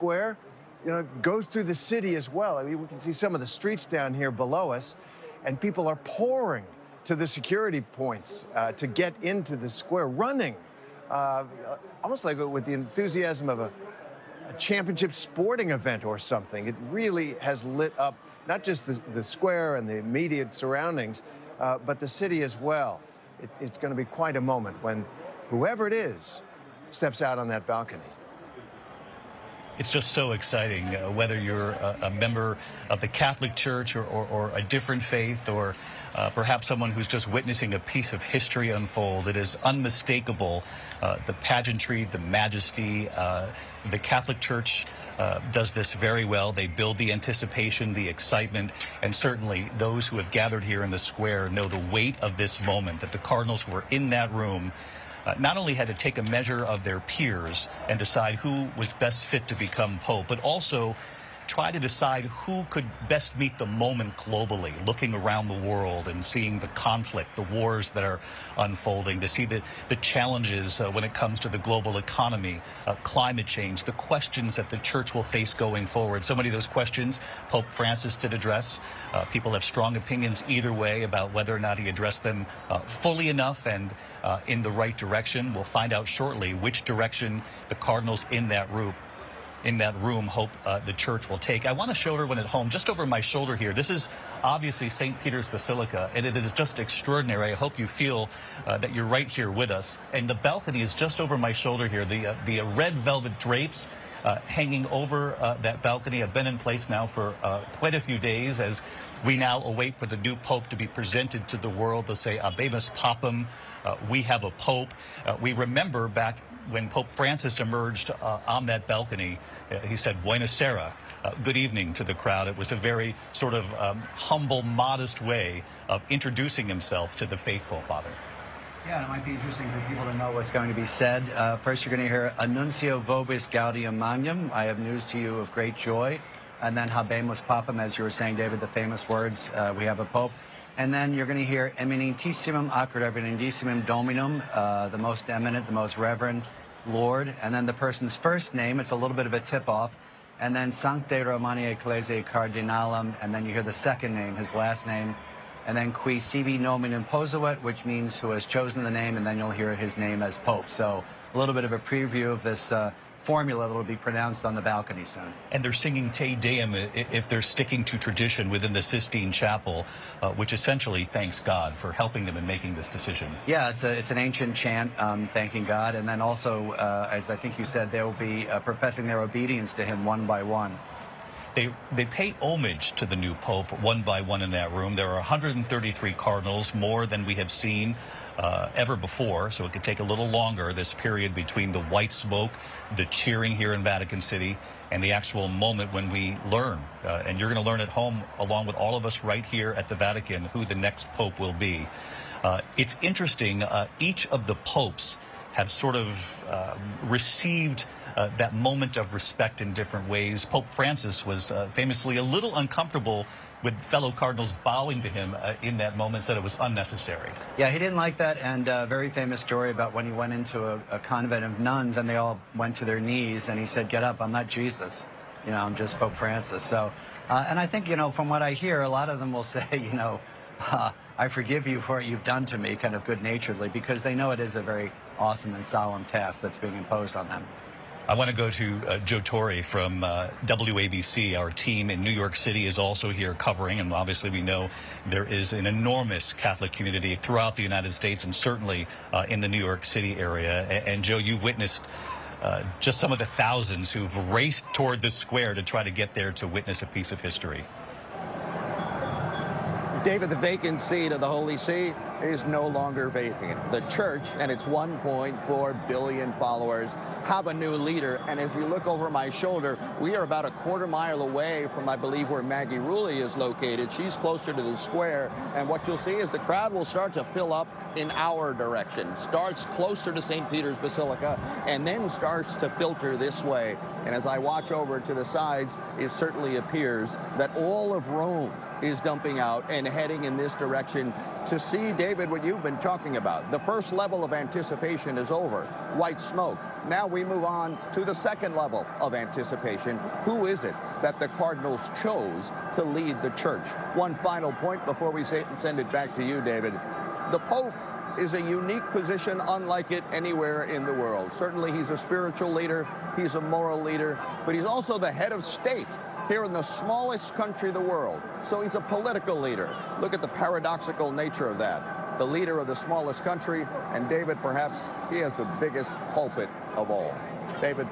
Square, goes through the city as well. I mean, we can see some of the streets down here below us, and people are pouring to the security points to get into the square, running, almost like with the enthusiasm of a championship sporting event or something. It really has lit up not just the square and the immediate surroundings, but the city as well. It's going to be quite a moment when whoever it is steps out on that balcony. It's just so exciting, whether you're a member of the Catholic Church or a different faith, or perhaps someone who's just witnessing a piece of history unfold. It is unmistakable, the pageantry, the majesty. The Catholic Church does this very well. They build the anticipation, the excitement, and certainly those who have gathered here in the square know the weight of this moment, that the Cardinals were in that room. Not only had to take a measure of their peers and decide who was best fit to become Pope, but also try to decide who could best meet the moment globally, looking around the world and seeing the conflict, the wars that are unfolding, to see the challenges when it comes to the global economy, climate change, the questions that the church will face going forward. So many of those questions Pope Francis did address. People have strong opinions either way about whether or not he addressed them fully enough and in the right direction. We'll find out shortly which direction the Cardinals in that room hope the church will take. I want to show everyone at home, just over my shoulder here. This is obviously St. Peter's Basilica, and it is just extraordinary. I hope you feel that you're right here with us. And the balcony is just over my shoulder here. The red velvet drapes hanging over that balcony have been in place now for quite a few days, as we now await for the new Pope to be presented to the world. They'll say, Habemus Papam, we have a Pope. We remember back when Pope Francis emerged on that balcony, he said, Buonasera, good evening to the crowd. It was a very sort of humble, modest way of introducing himself to the faithful, Father. Yeah, it might be interesting for people to know what's going to be said. First, you're going to hear Annuncio Vobis Gaudium Magnum. I have news to you of great joy. And then Habemus Papam, as you were saying, David, the famous words, we have a Pope. And then you're going to hear Eminentissimum ac Reverendissimum Dominum, the most eminent, the most reverend Lord. And then the person's first name, it's a little bit of a tip-off. And then Sancte Romani Ecclesiae Cardinalum. And then you hear the second name, his last name. And then Qui Sibi Nomen Imposuit, which means who has chosen the name. And then you'll hear his name as Pope. So a little bit of a preview of this formula that will be pronounced on the balcony soon. And they're singing Te Deum if they're sticking to tradition within the Sistine Chapel, which essentially thanks God for helping them in making this decision. Yeah, it's an ancient chant thanking God. And then also, as I think you said, they will be professing their obedience to him one by one. They pay homage to the new Pope one by one in that room. There are 133 cardinals, more than we have seen ever before, so it could take a little longer, this period between the white smoke, the cheering here in Vatican City, and the actual moment when we learn, and you're going to learn at home along with all of us right here at the Vatican, who the next Pope will be. It's interesting, each of the popes have sort of received that moment of respect in different ways. Pope Francis was famously a little uncomfortable with fellow cardinals bowing to him in that moment, said it was unnecessary. Yeah, he didn't like that, and a very famous story about when he went into a convent of nuns and they all went to their knees and he said, get up, I'm not Jesus, I'm just Pope Francis. So, and I think, from what I hear, a lot of them will say, I forgive you for what you've done to me, kind of good-naturedly, because they know it is a very awesome and solemn task that's being imposed on them. I want to go to Joe Torre from WABC. Our team in New York City is also here covering, and obviously we know there is an enormous Catholic community throughout the United States and certainly in the New York City area. And Joe, you've witnessed just some of the thousands who've raced toward the square to try to get there to witness a piece of history. David, the vacant seat of the Holy See is no longer vacant. The church and its 1.4 billion followers have a new leader. And as you look over my shoulder, we are about a quarter mile away from, I believe, where Maggie Rulli is located. She's closer to the square. And what you'll see is the crowd will start to fill up in our direction. Starts closer to St. Peter's Basilica and then starts to filter this way. And as I watch over to the sides, it certainly appears that all of Rome is dumping out and heading in this direction to see, David, what you've been talking about. The first level of anticipation is over, white smoke. Now we move on to the second level of anticipation. Who is it that the Cardinals chose to lead the church? One final point before we send it back to you, David. The Pope is a unique position, unlike it anywhere in the world. Certainly he's a spiritual leader, he's a moral leader, but he's also the head of state here in the smallest country in the world. So he's a political leader. Look at the paradoxical nature of that. The leader of the smallest country, and David, perhaps he has the biggest pulpit of all. David.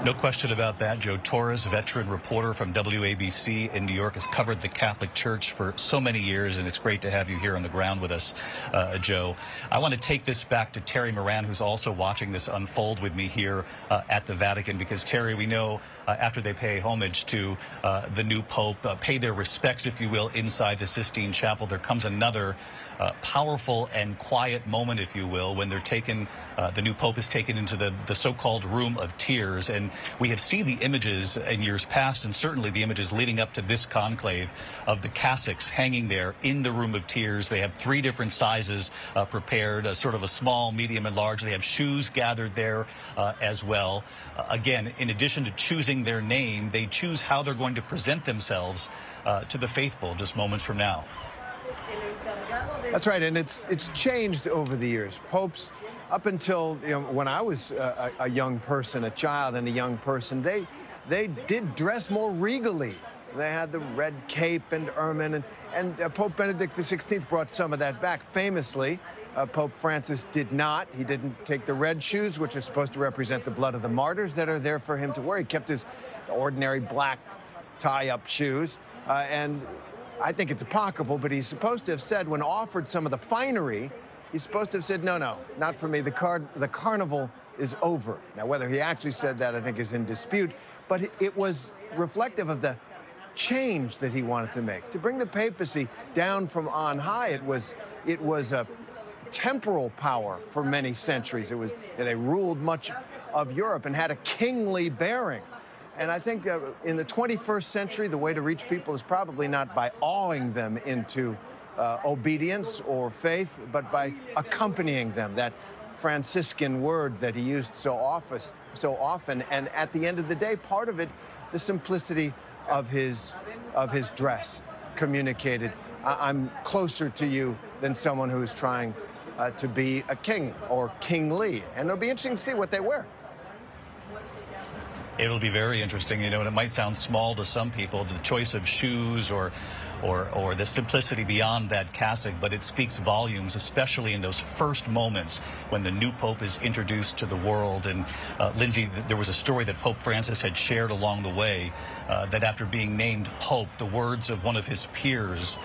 No question about that. Joe Torres, veteran reporter from WABC in New York, has covered the Catholic Church for so many years, and it's great to have you here on the ground with us, Joe. I want to take this back to Terry Moran, who's also watching this unfold with me here at the Vatican, because, Terry, we know after they pay homage to the new Pope, pay their respects, if you will, inside the Sistine Chapel, there comes another powerful and quiet moment, if you will, when they're taken, the new Pope is taken into the so-called Room of Tears. And we have seen the images in years past, and certainly the images leading up to this conclave, of the cassocks hanging there in the Room of Tears. They have 3 different sizes prepared, sort of a small, medium, and large. They have shoes gathered there as well. Again, in addition to choosing their name, they choose how they're going to present themselves to the faithful just moments from now. That's right, and it's changed over the years. Popes, up until when I was a young person, a child and a young person, they did dress more regally. They had the red cape and ermine, and Pope Benedict XVI brought some of that back. Famously, Pope Francis did not. He didn't take the red shoes, which are supposed to represent the blood of the martyrs that are there for him to wear. He kept his ordinary black tie-up shoes, and I think it's apocryphal, but he's supposed to have said, when offered some of the finery, he's supposed to have said, no, no, not for me. The carnival is over. Now, whether he actually said that, I think, is in dispute, but it was reflective of the change that he wanted to make. To bring the papacy down from on high, it was a temporal power for many centuries. They ruled much of Europe and had a kingly bearing. And I think in the 21st century, the way to reach people is probably not by awing them into obedience or faith, but by accompanying them. That Franciscan word that he used so often. And at the end of the day, part of it, the simplicity of his dress communicated. I'm closer to you than someone who's trying to be a king or kingly. And it'll be interesting to see what they wear. It'll be very interesting, and it might sound small to some people, the choice of shoes or the simplicity beyond that cassock, but it speaks volumes, especially in those first moments when the new Pope is introduced to the world. And Lindsay, there was a story that Pope Francis had shared along the way that after being named Pope, the words of one of his peers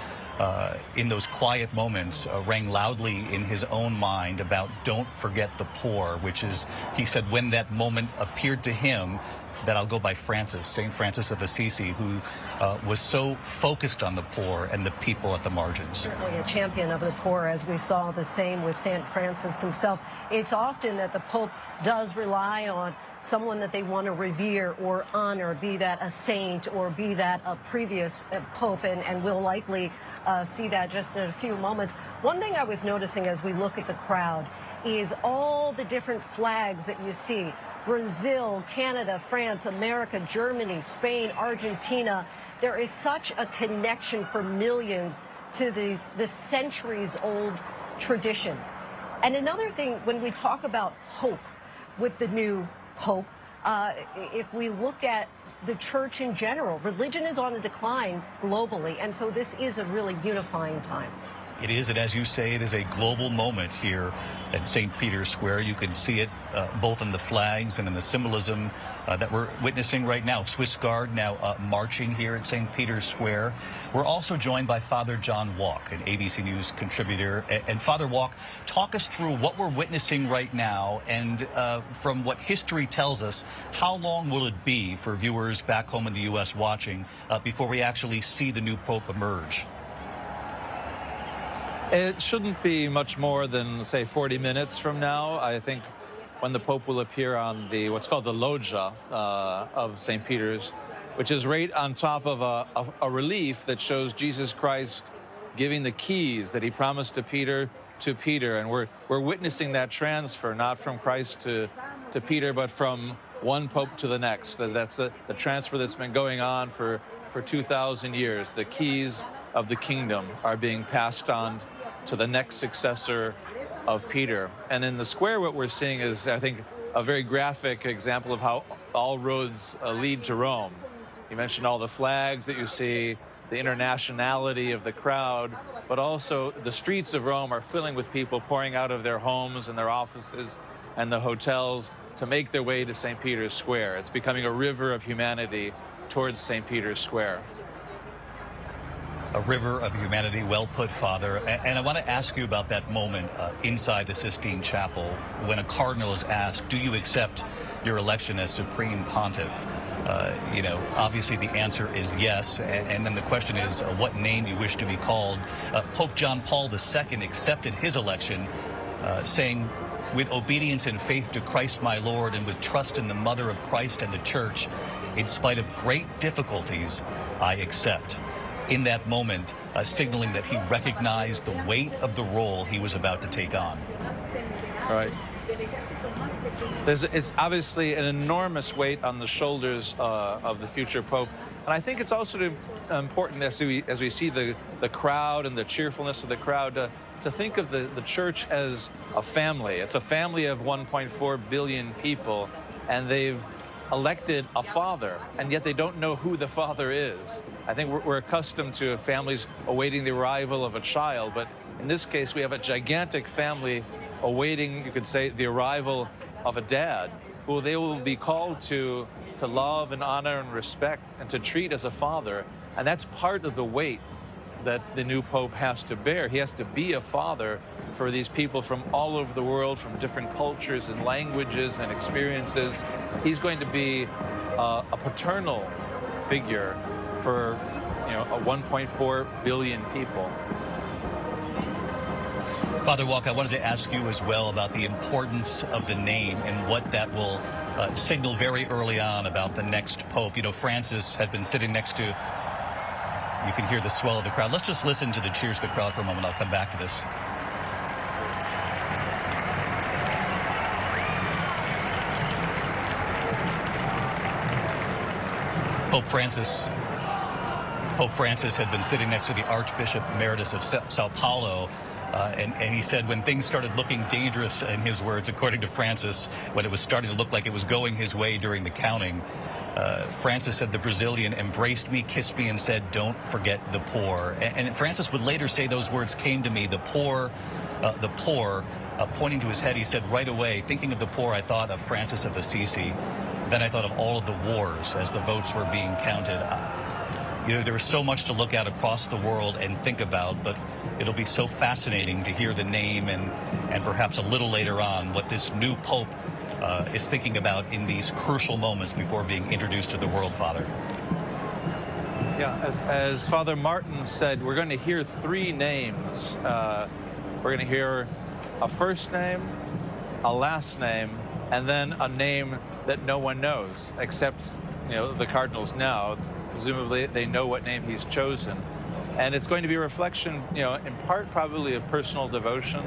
in those quiet moments rang loudly in his own mind about don't forget the poor, which is, he said, when that moment appeared to him, that I'll go by Francis, St. Francis of Assisi, who was so focused on the poor and the people at the margins. Certainly a champion of the poor, as we saw the same with St. Francis himself. It's often that the Pope does rely on someone that they want to revere or honor, be that a saint or be that a previous Pope, and we'll likely see that just in a few moments. One thing I was noticing as we look at the crowd is all the different flags that you see. Brazil, Canada, France, America, Germany, Spain, Argentina. There is such a connection for millions to this centuries-old tradition. And another thing, when we talk about hope with the new Pope, if we look at the church in general, religion is on the decline globally, and so this is a really unifying time. It is, and as you say, it is a global moment here at St. Peter's Square. You can see it both in the flags and in the symbolism that we're witnessing right now. Swiss Guard now marching here at St. Peter's Square. We're also joined by Father John Walk, an ABC News contributor. And Father Walk, talk us through what we're witnessing right now, and from what history tells us, how long will it be for viewers back home in the U.S. watching before we actually see the new Pope emerge? It shouldn't be much more than, say, 40 minutes from now. I think when the Pope will appear on what's called the loggia of St. Peter's, which is right on top of a relief that shows Jesus Christ giving the keys that he promised to Peter, and we're witnessing that transfer, not from Christ to Peter, but from one pope to the next. That's the transfer that's been going on for 2,000 years. The keys of the kingdom are being passed on to the next successor of Peter. And in the square, what we're seeing is, I think, a very graphic example of how all roads lead to Rome. You mentioned all the flags that you see, the internationality of the crowd, but also the streets of Rome are filling with people pouring out of their homes and their offices and the hotels to make their way to St. Peter's Square. It's becoming a river of humanity towards St. Peter's Square. A river of humanity, well put, Father. And I want to ask you about that moment inside the Sistine Chapel when a cardinal is asked, do you accept your election as Supreme Pontiff? You know, obviously the answer is yes. And then the question is what name you wish to be called. Pope John Paul II accepted his election, saying, with obedience and faith to Christ my Lord and with trust in the Mother of Christ and the Church, in spite of great difficulties, I accept. In that moment, signaling that he recognized the weight of the role he was about to take on. All right. It's obviously an enormous weight on the shoulders of the future Pope. And I think it's also important as we see the crowd and the cheerfulness of the crowd to think of the church as a family. It's a family of 1.4 billion people, and they've elected a father, and yet they don't know who the father is. I think we're accustomed to families awaiting the arrival of a child, but in this case we have a gigantic family awaiting, you could say, the arrival of a dad, who they will be called to love and honor and respect and to treat as a father. And that's part of the weight that the new Pope has to bear. He has to be a father for these people from all over the world, from different cultures and languages and experiences. He's going to be a paternal figure for, you know, a 1.4 billion people. Father Walk, I wanted to ask you as well about the importance of the name and what that will signal very early on about the next Pope. You know, Francis had been sitting next to, you can hear the swell of the crowd. Let's just listen to the cheers of the crowd for a moment. I'll come back to this. Pope Francis had been sitting next to the Archbishop Emeritus of Sao Paulo, and he said when things started looking dangerous, in his words, according to Francis, when it was starting to look like it was going his way during the counting, Francis said the Brazilian embraced me, kissed me, and said, "Don't forget the poor." And Francis would later say those words came to me, the poor, pointing to his head. He said right away, thinking of the poor, I thought of Francis of Assisi. Then I thought of all of the wars as the votes were being counted. You know, there was so much to look at across the world and think about, but it'll be so fascinating to hear the name and perhaps a little later on what this new Pope is thinking about in these crucial moments before being introduced to the world, Father. Yeah, as Father Martin said, we're going to hear three names. We're going to hear a first name, a last name, and then a name that no one knows, except, you know, the cardinals now. Presumably they know what name he's chosen. And it's going to be a reflection, you know, in part probably of personal devotion,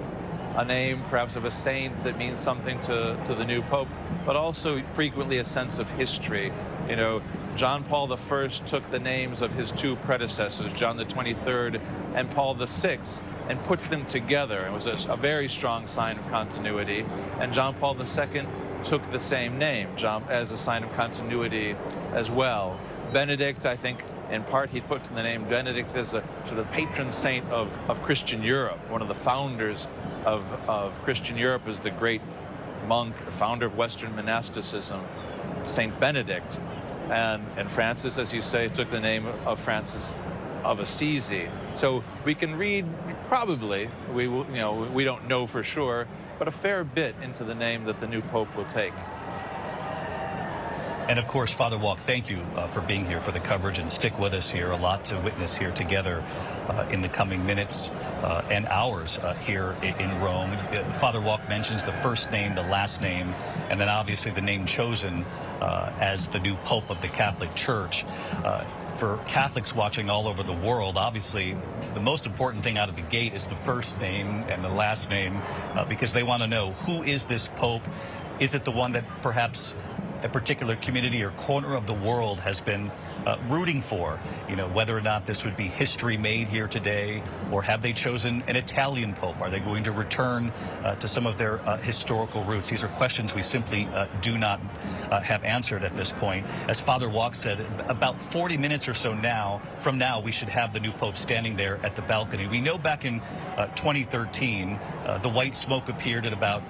a name perhaps of a saint that means something to the new Pope, but also frequently a sense of history. You know, John Paul I took the names of his two predecessors, John the 23rd and Paul VI, and put them together. It was a very strong sign of continuity. And John Paul II took the same name, John, as a sign of continuity as well. Benedict, I think, in part, he put the name Benedict as a sort of patron saint of Christian Europe. One of the founders of Christian Europe is the great monk, founder of Western monasticism, Saint Benedict. And Francis, as you say, took the name of Francis of Assisi. So we can read, probably, we don't know for sure, but a fair bit into the name that the new Pope will take. And of course, Father Walk, thank you for being here for the coverage, and stick with us here. A lot to witness here together in the coming minutes and hours here in Rome. Father Walk mentions the first name, the last name, and then obviously the name chosen as the new Pope of the Catholic Church. For Catholics watching all over the world, obviously, the most important thing out of the gate is the first name and the last name, because they want to know, who is this Pope? Is it the one that perhaps a particular community or corner of the world has been rooting for? You know, whether or not this would be history made here today, or have they chosen an Italian Pope? Are they going to return to some of their historical roots? These are questions we simply do not have answered at this point. As Father Walk said, about 40 minutes or so from now, we should have the new Pope standing there at the balcony. We know back in 2013, the white smoke appeared at about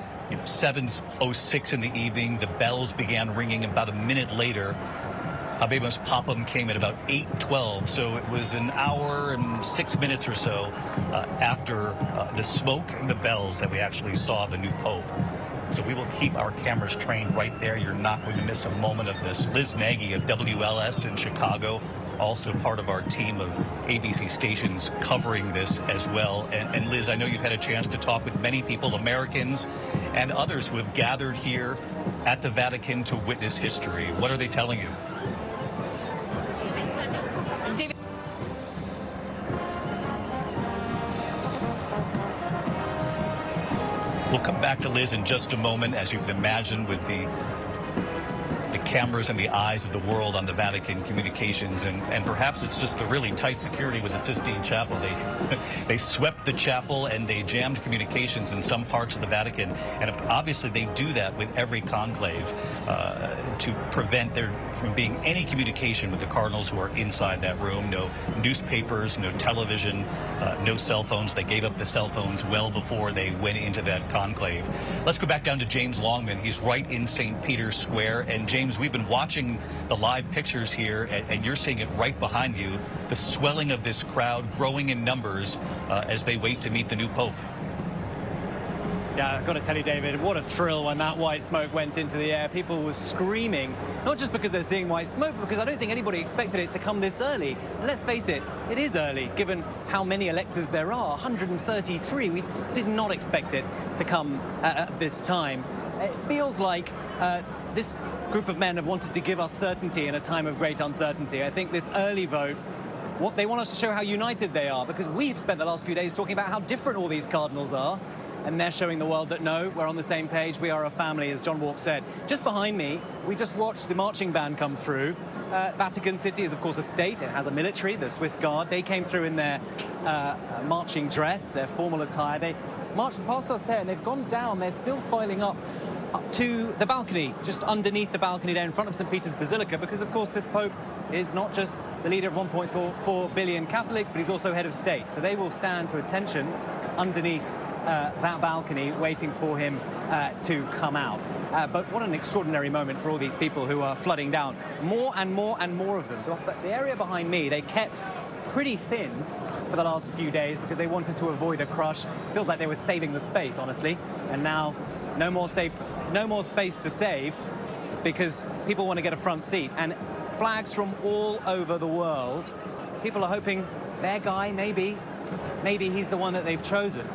7:06 in the evening. The bells began ringing about a minute later. Habemus Papam came at about 8:12, so it was an hour and 6 minutes or so after the smoke and the bells that we actually saw the new Pope. So we will keep our cameras trained right there. You're not going to miss a moment of this. Liz Nagy of WLS in Chicago, also part of our team of ABC stations covering this as well. And Liz, I know you've had a chance to talk with many people, Americans and others, who have gathered here at the Vatican to witness history. What are they telling you? We'll come back to Liz in just a moment. As you can imagine, with the cameras and the eyes of the world on the Vatican communications, and perhaps it's just the really tight security with the Sistine Chapel. They swept the chapel and they jammed communications in some parts of the Vatican, and obviously they do that with every conclave to prevent there from being any communication with the cardinals who are inside that room. No newspapers, no television, no cell phones. They gave up the cell phones well before they went into that conclave. Let's go back down to James Longman. He's right in St. Peter's Square. And James, we've been watching the live pictures here, and you're seeing it right behind you, the swelling of this crowd growing in numbers as they wait to meet the new Pope. Yeah, I've got to tell you, David, what a thrill when that white smoke went into the air. People were screaming, not just because they're seeing white smoke, but because I don't think anybody expected it to come this early. And let's face it, it is early, given how many electors there are, 133. We just did not expect it to come at this time. It feels like this group of men have wanted to give us certainty in a time of great uncertainty. I think this early vote, what they want us to show how united they are, because we have spent the last few days talking about how different all these cardinals are, and they're showing the world that no, we're on the same page, we are a family, as John Walk said. Just behind me, we just watched the marching band come through. Vatican City is, of course, a state. It has a military, the Swiss Guard. They came through in their marching dress, their formal attire. They marched past us there, and they've gone down. They're still filing up to the balcony, just underneath the balcony there in front of St. Peter's Basilica, because, of course, this Pope is not just the leader of 1.4 billion Catholics, but he's also head of state. So they will stand to attention underneath that balcony, waiting for him to come out. But what an extraordinary moment for all these people who are flooding down. More and more and more of them. But the area behind me, they kept pretty thin for the last few days because they wanted to avoid a crush. Feels like they were saving the space, honestly. And now no more space to save, because people want to get a front seat. And flags from all over the world. People are hoping their guy, maybe he's the one that they've chosen.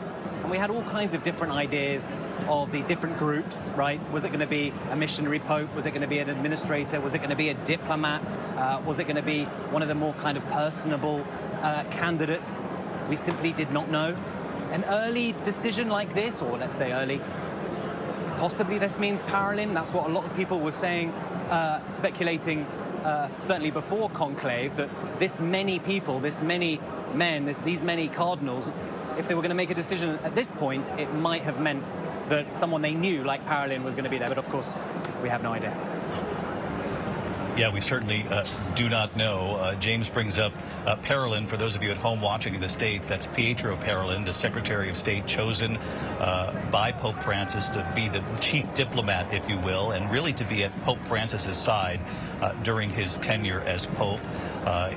And we had all kinds of different ideas of these different groups, right? Was it going to be a missionary pope? Was it going to be an administrator? Was it going to be a diplomat? Was it going to be one of the more kind of personable candidates? We simply did not know. An early decision like this, or let's say early, possibly this means Parolin. That's what a lot of people were saying, speculating certainly before conclave, that this many people, this many men, these many cardinals, if they were going to make a decision at this point, it might have meant that someone they knew, like Parolin, was going to be there. But of course, we have no idea. Yeah, we certainly do not know. James brings up Parolin. For those of you at home watching in the States, that's Pietro Parolin, the Secretary of State chosen by Pope Francis to be the chief diplomat, if you will, and really to be at Pope Francis's side during his tenure as Pope.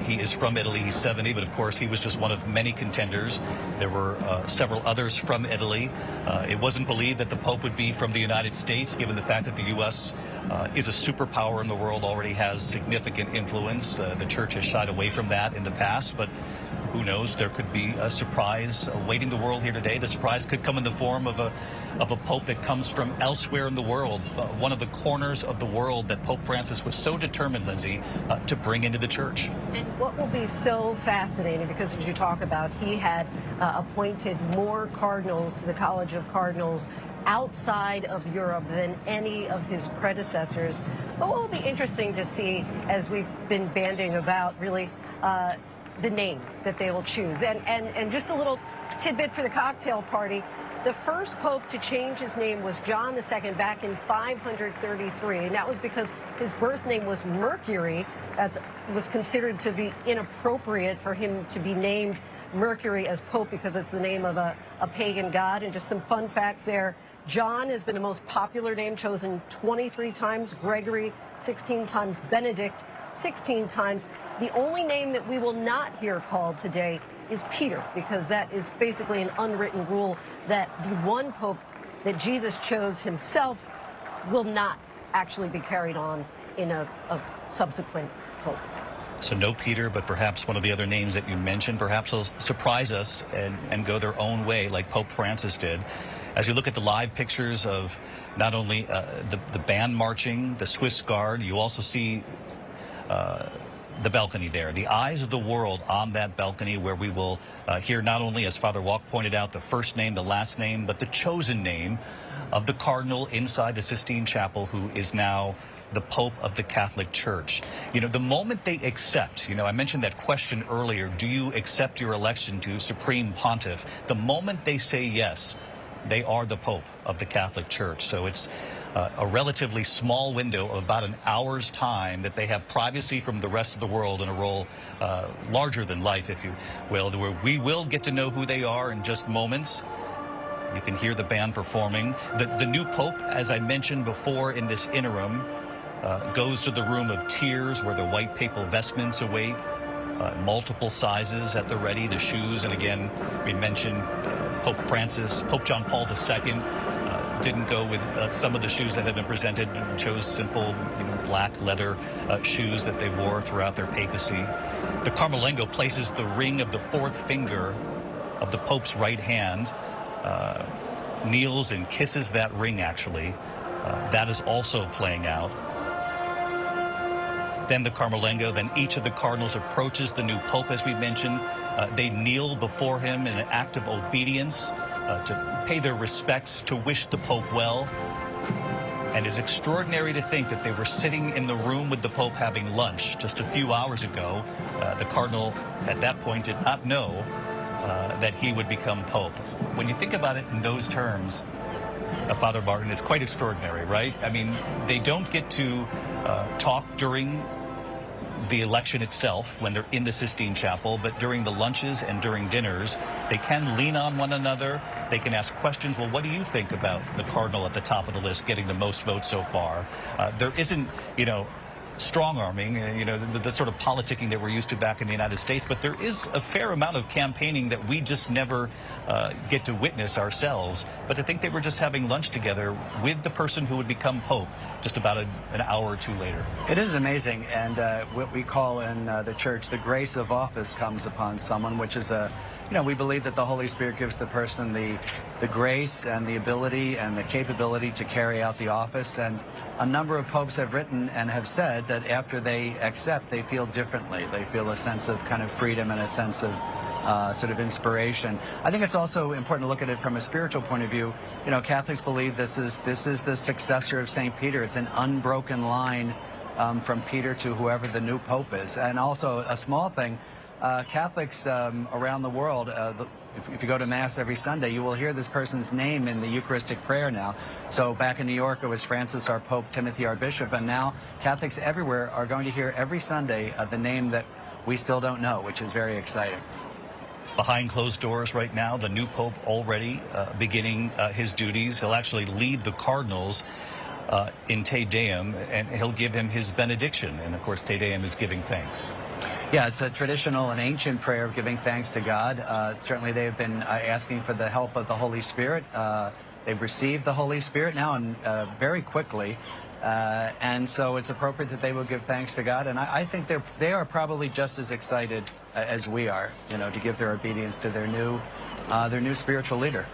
He is from Italy. He's 70, but of course he was just one of many contenders. There were several others from Italy. It wasn't believed that the Pope would be from the United States, given the fact that the U.S. Is a superpower in the world, already has significant influence. The church has shied away from that in the past, but who knows? There could be a surprise awaiting the world here today. The surprise could come in the form of a pope that comes from elsewhere in the world, one of the corners of the world that Pope Francis was so determined, Lindsay, to bring into the church. And what will be so fascinating, because as you talk about, he had appointed more cardinals to the College of Cardinals outside of Europe than any of his predecessors. But what will be interesting to see, as we've been banding about, really, the name that they will choose. And just a little tidbit for the cocktail party. The first pope to change his name was John II back in 533, and that was because his birth name was Mercury. That was considered to be inappropriate for him to be named Mercury as pope because it's the name of a pagan god. And just some fun facts there. John has been the most popular name, chosen 23 times, Gregory 16 times, Benedict 16 times. The only name that we will not hear called today is Peter, because that is basically an unwritten rule that the one pope that Jesus chose himself will not actually be carried on in a subsequent pope. So no Peter, but perhaps one of the other names that you mentioned perhaps will surprise us and go their own way like Pope Francis did. As you look at the live pictures of not only the band marching, the Swiss Guard, you also see the balcony there, the eyes of the world on that balcony, where we will hear not only, as Father Walk pointed out, the first name, the last name, but the chosen name of the cardinal inside the Sistine Chapel, who is now the Pope of the Catholic Church. You know, the moment they accept, I mentioned that question earlier, do you accept your election to Supreme Pontiff? The moment they say yes, they are the Pope of the Catholic Church. So it's a relatively small window of about an hour's time that they have privacy from the rest of the world in a role larger than life, if you will, where we will get to know who they are in just moments. You can hear the band performing. The new Pope, as I mentioned before in this interim, goes to the room of tears where the white papal vestments await, multiple sizes at the ready, the shoes. And again, we mentioned Pope Francis, Pope John Paul II didn't go with some of the shoes that had been presented, chose simple black leather shoes that they wore throughout their papacy. The Carmelengo places the ring of the fourth finger of the Pope's right hand, kneels and kisses that ring, actually. That is also playing out. Then the Carmelengo, then each of the cardinals approaches the new Pope, as we mentioned. They kneel before him in an act of obedience to pay their respects, to wish the Pope well. And it's extraordinary to think that they were sitting in the room with the Pope having lunch just a few hours ago. The cardinal at that point did not know that he would become Pope. When you think about it in those terms, Father Martin, it's quite extraordinary, right? I mean, they don't get to talk during the election itself when they're in the Sistine Chapel, but during the lunches and during dinners, they can lean on one another. They can ask questions. Well, what do you think about the cardinal at the top of the list getting the most votes so far? There isn't, strong-arming, the sort of politicking that we're used to back in the United States, but there is a fair amount of campaigning that we just never get to witness ourselves. But to think they were just having lunch together with the person who would become Pope just about an hour or two later. It is amazing, and what we call in the church the grace of office comes upon someone, which is we believe that the Holy Spirit gives the person the grace and the ability and the capability to carry out the office. And a number of popes have written and have said that after they accept, they feel differently. They feel a sense of kind of freedom and a sense of sort of inspiration. I think it's also important to look at it from a spiritual point of view. Catholics believe this is the successor of St. Peter. It's an unbroken line from Peter to whoever the new pope is. And also a small thing, Catholics around the world, if you go to Mass every Sunday, you will hear this person's name in the Eucharistic prayer now. So back in New York, it was Francis, our Pope, Timothy, our Bishop, and now Catholics everywhere are going to hear every Sunday the name that we still don't know, which is very exciting. Behind closed doors right now, the new Pope already beginning his duties. He'll actually lead the cardinals in Te Deum, and he'll give him his benediction. And of course, Te Deum is giving thanks. Yeah, it's a traditional and ancient prayer of giving thanks to God. Certainly they have been asking for the help of the Holy Spirit. They've received the Holy Spirit now, and very quickly. And so it's appropriate that they will give thanks to God. And I think they are probably just as excited as we are, to give their obedience to their new spiritual leader.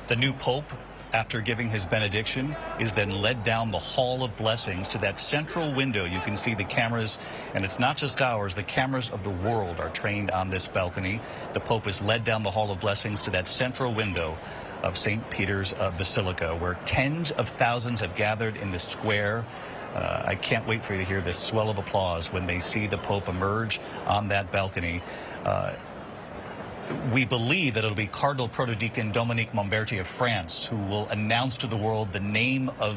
The new Pope, after giving his benediction, is then led down the Hall of Blessings to that central window. You can see the cameras, and it's not just ours, the cameras of the world are trained on this balcony. The Pope is led down the Hall of Blessings to that central window of St. Peter's Basilica, where tens of thousands have gathered in the square. I can't wait for you to hear this swell of applause when they see the Pope emerge on that balcony. We believe that it'll be Cardinal Protodeacon Dominique Momberti of France who will announce to the world the name of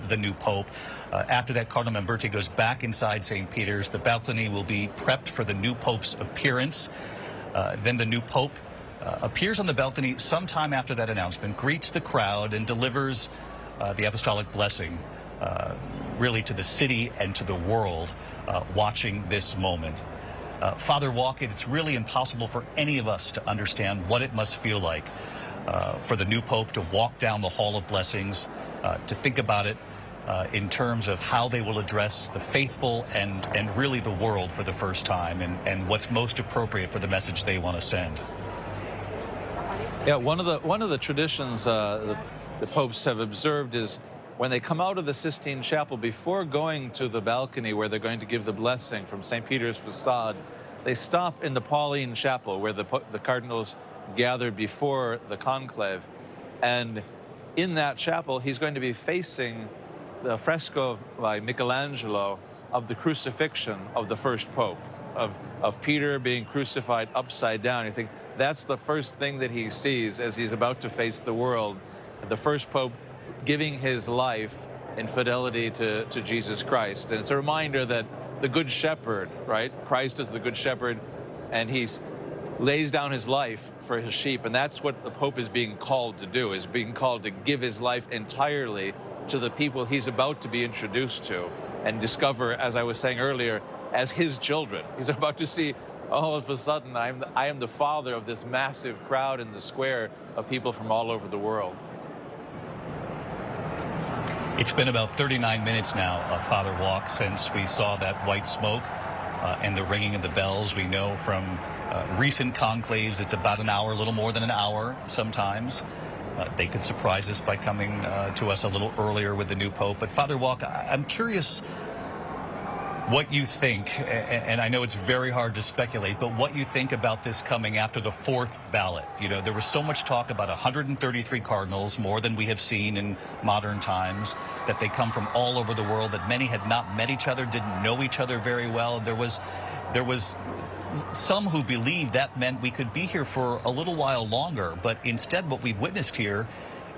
the new Pope. After that, Cardinal Momberti goes back inside St. Peter's. The balcony will be prepped for the new Pope's appearance. Then the new Pope appears on the balcony sometime after that announcement, greets the crowd, and delivers the apostolic blessing, really to the city and to the world watching this moment. Father Walk, it's really impossible for any of us to understand what it must feel like for the new Pope to walk down the Hall of Blessings, to think about it in terms of how they will address the faithful and really the world for the first time, and what's most appropriate for the message they want to send. Yeah, one of the traditions the popes have observed is when they come out of the Sistine Chapel, before going to the balcony where they're going to give the blessing from St. Peter's facade, they stop in the Pauline Chapel where the cardinals gathered before the conclave. And in that chapel, he's going to be facing the fresco by Michelangelo of the crucifixion of the first pope, of Peter being crucified upside down. You think that's the first thing that he sees as he's about to face the world, the first pope giving his life in fidelity to Jesus Christ. And it's a reminder that the Good Shepherd, right? Christ is the Good Shepherd, and he lays down his life for his sheep. And that's what the Pope is being called to do, is being called to give his life entirely to the people he's about to be introduced to and discover, as I was saying earlier, as his children. He's about to see, all of a sudden, I am the father of this massive crowd in the square of people from all over the world. It's been about 39 minutes now, Father Walk, since we saw that white smoke and the ringing of the bells. We know from recent conclaves it's about an hour, a little more than an hour sometimes. They could surprise us by coming to us a little earlier with the new Pope. But Father Walk, I'm curious what you think, and I know it's very hard to speculate, but what you think about this coming after the fourth ballot. You know, there was so much talk about 133 cardinals, more than we have seen in modern times, that they come from all over the world, that many had not met each other, didn't know each other very well. There was some who believed that meant we could be here for a little while longer, but instead what we've witnessed here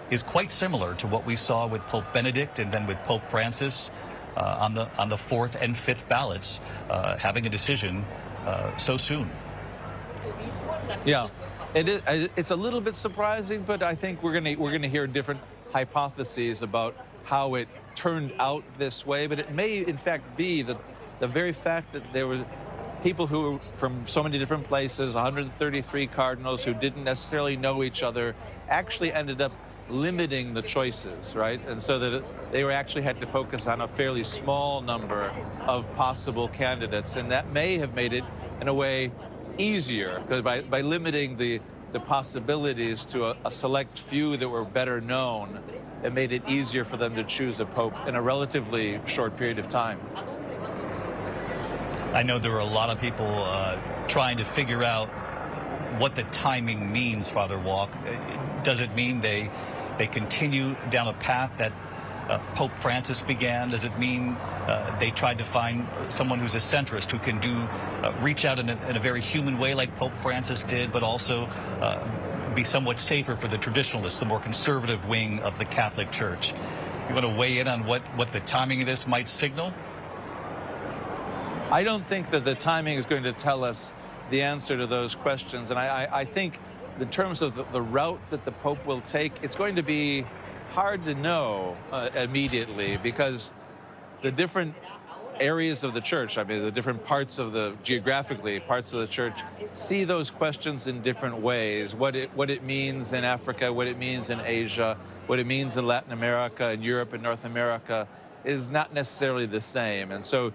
is quite similar to what we saw with Pope Benedict and then with Pope Francis on the fourth and fifth ballots, having a decision so soon. Yeah, it's a little bit surprising, but I think we're gonna hear different hypotheses about how it turned out this way. But it may, in fact, be that the very fact that there were people who from so many different places, 133 cardinals who didn't necessarily know each other, actually ended up limiting the choices, right? And so that they were actually had to focus on a fairly small number of possible candidates, and that may have made it, in a way, easier, because by limiting the possibilities to a select few that were better known, it made it easier for them to choose a pope in a relatively short period of time. I know there were a lot of people trying to figure out what the timing means, Father Walk. Does it mean they continue down a path that Pope Francis began? Does it mean they tried to find someone who's a centrist who can reach out in a very human way like Pope Francis did, but also be somewhat safer for the traditionalists, the more conservative wing of the Catholic Church? You want to weigh in on what the timing of this might signal? I don't think that the timing is going to tell us the answer to those questions. And I think in terms of the route that the Pope will take, it's going to be hard to know immediately, because the different areas of the church, I mean, the different parts of geographically, parts of the church, see those questions in different ways. What it means in Africa, what it means in Asia, what it means in Latin America and Europe and North America is not necessarily the same. And so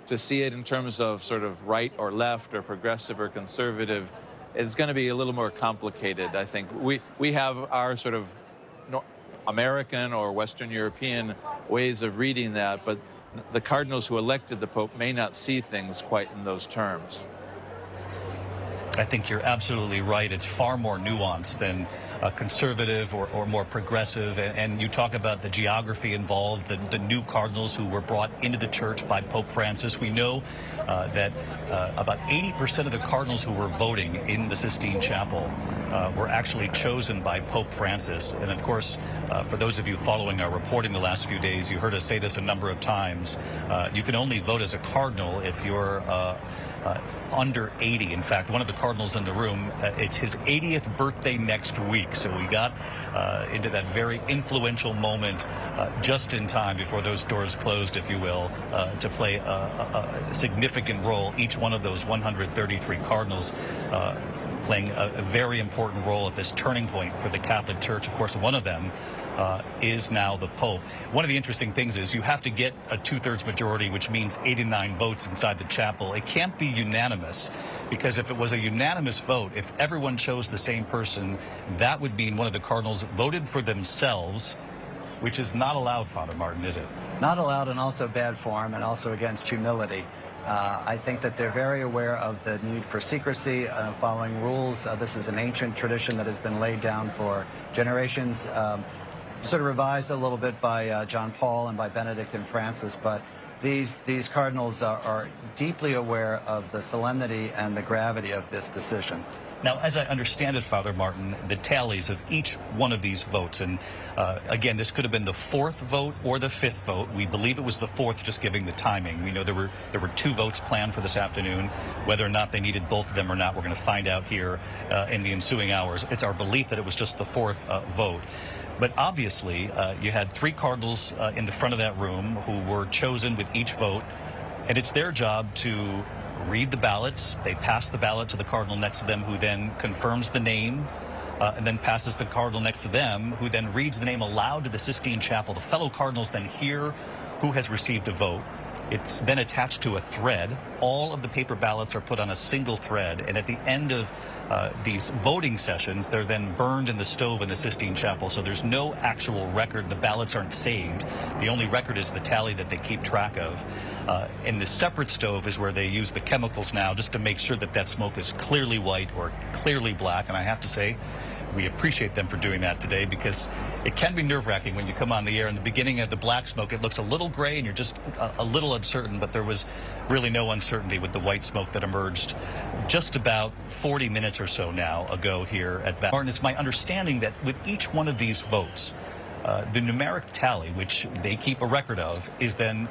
to see it in terms of sort of right or left or progressive or conservative, it's going to be a little more complicated, I think. We have our sort of American or Western European ways of reading that, but the cardinals who elected the Pope may not see things quite in those terms. I think you're absolutely right. It's far more nuanced than conservative or more progressive. And you talk about the geography involved, the new cardinals who were brought into the church by Pope Francis. We know that about 80% of the cardinals who were voting in the Sistine Chapel were actually chosen by Pope Francis. And of course, for those of you following our reporting the last few days, you heard us say this a number of times. You can only vote as a cardinal if you're under 80. In fact, one of the cardinals in the room, it's his 80th birthday next week. So we got into that very influential moment just in time before those doors closed, if you will, to play a significant role. Each one of those 133 cardinals playing a very important role at this turning point for the Catholic Church. Of course, one of them is now the Pope. One of the interesting things is you have to get a 2/3 majority, which means 89 votes inside the chapel. It can't be unanimous, because if it was a unanimous vote, if everyone chose the same person, that would mean one of the cardinals voted for themselves, which is not allowed, Father Martin, is it? Not allowed, and also bad form, and also against humility. I think that they're very aware of the need for secrecy, following rules. This is an ancient tradition that has been laid down for generations, sort of revised a little bit by John Paul and by Benedict and Francis, but these cardinals are deeply aware of the solemnity and the gravity of this decision. Now, as I understand it, Father Martin, the tallies of each one of these votes, and again, this could have been the 4th vote or the 5th vote. We believe it was the 4th, just giving the timing. We know there were 2 votes planned for this afternoon. Whether or not they needed both of them or not, we're going to find out here in the ensuing hours. It's our belief that it was just the 4th vote. But obviously, you had 3 cardinals in the front of that room who were chosen with each vote, and it's their job to read the ballots. They pass the ballot to the cardinal next to them, who then confirms the name, and then passes the cardinal next to them, who then reads the name aloud to the Sistine Chapel. The fellow cardinals then hear who has received a vote. It's then attached to a thread. All of the paper ballots are put on a single thread, and at the end of these voting sessions, they're then burned in the stove in the Sistine Chapel. So there's no actual record. The ballots aren't saved. The only record is the tally that they keep track of. In the separate stove is where they use the chemicals now, just to make sure that that smoke is clearly white or clearly black. And I have to say, we appreciate them for doing that today, because it can be nerve-wracking when you come on the air. In the beginning of the black smoke, it looks a little gray and you're just a little uncertain, but there was really no uncertainty with the white smoke that emerged just about 40 minutes or so now ago here at Vatican. Martin, it's my understanding that with each one of these votes, the numeric tally, which they keep a record of, is then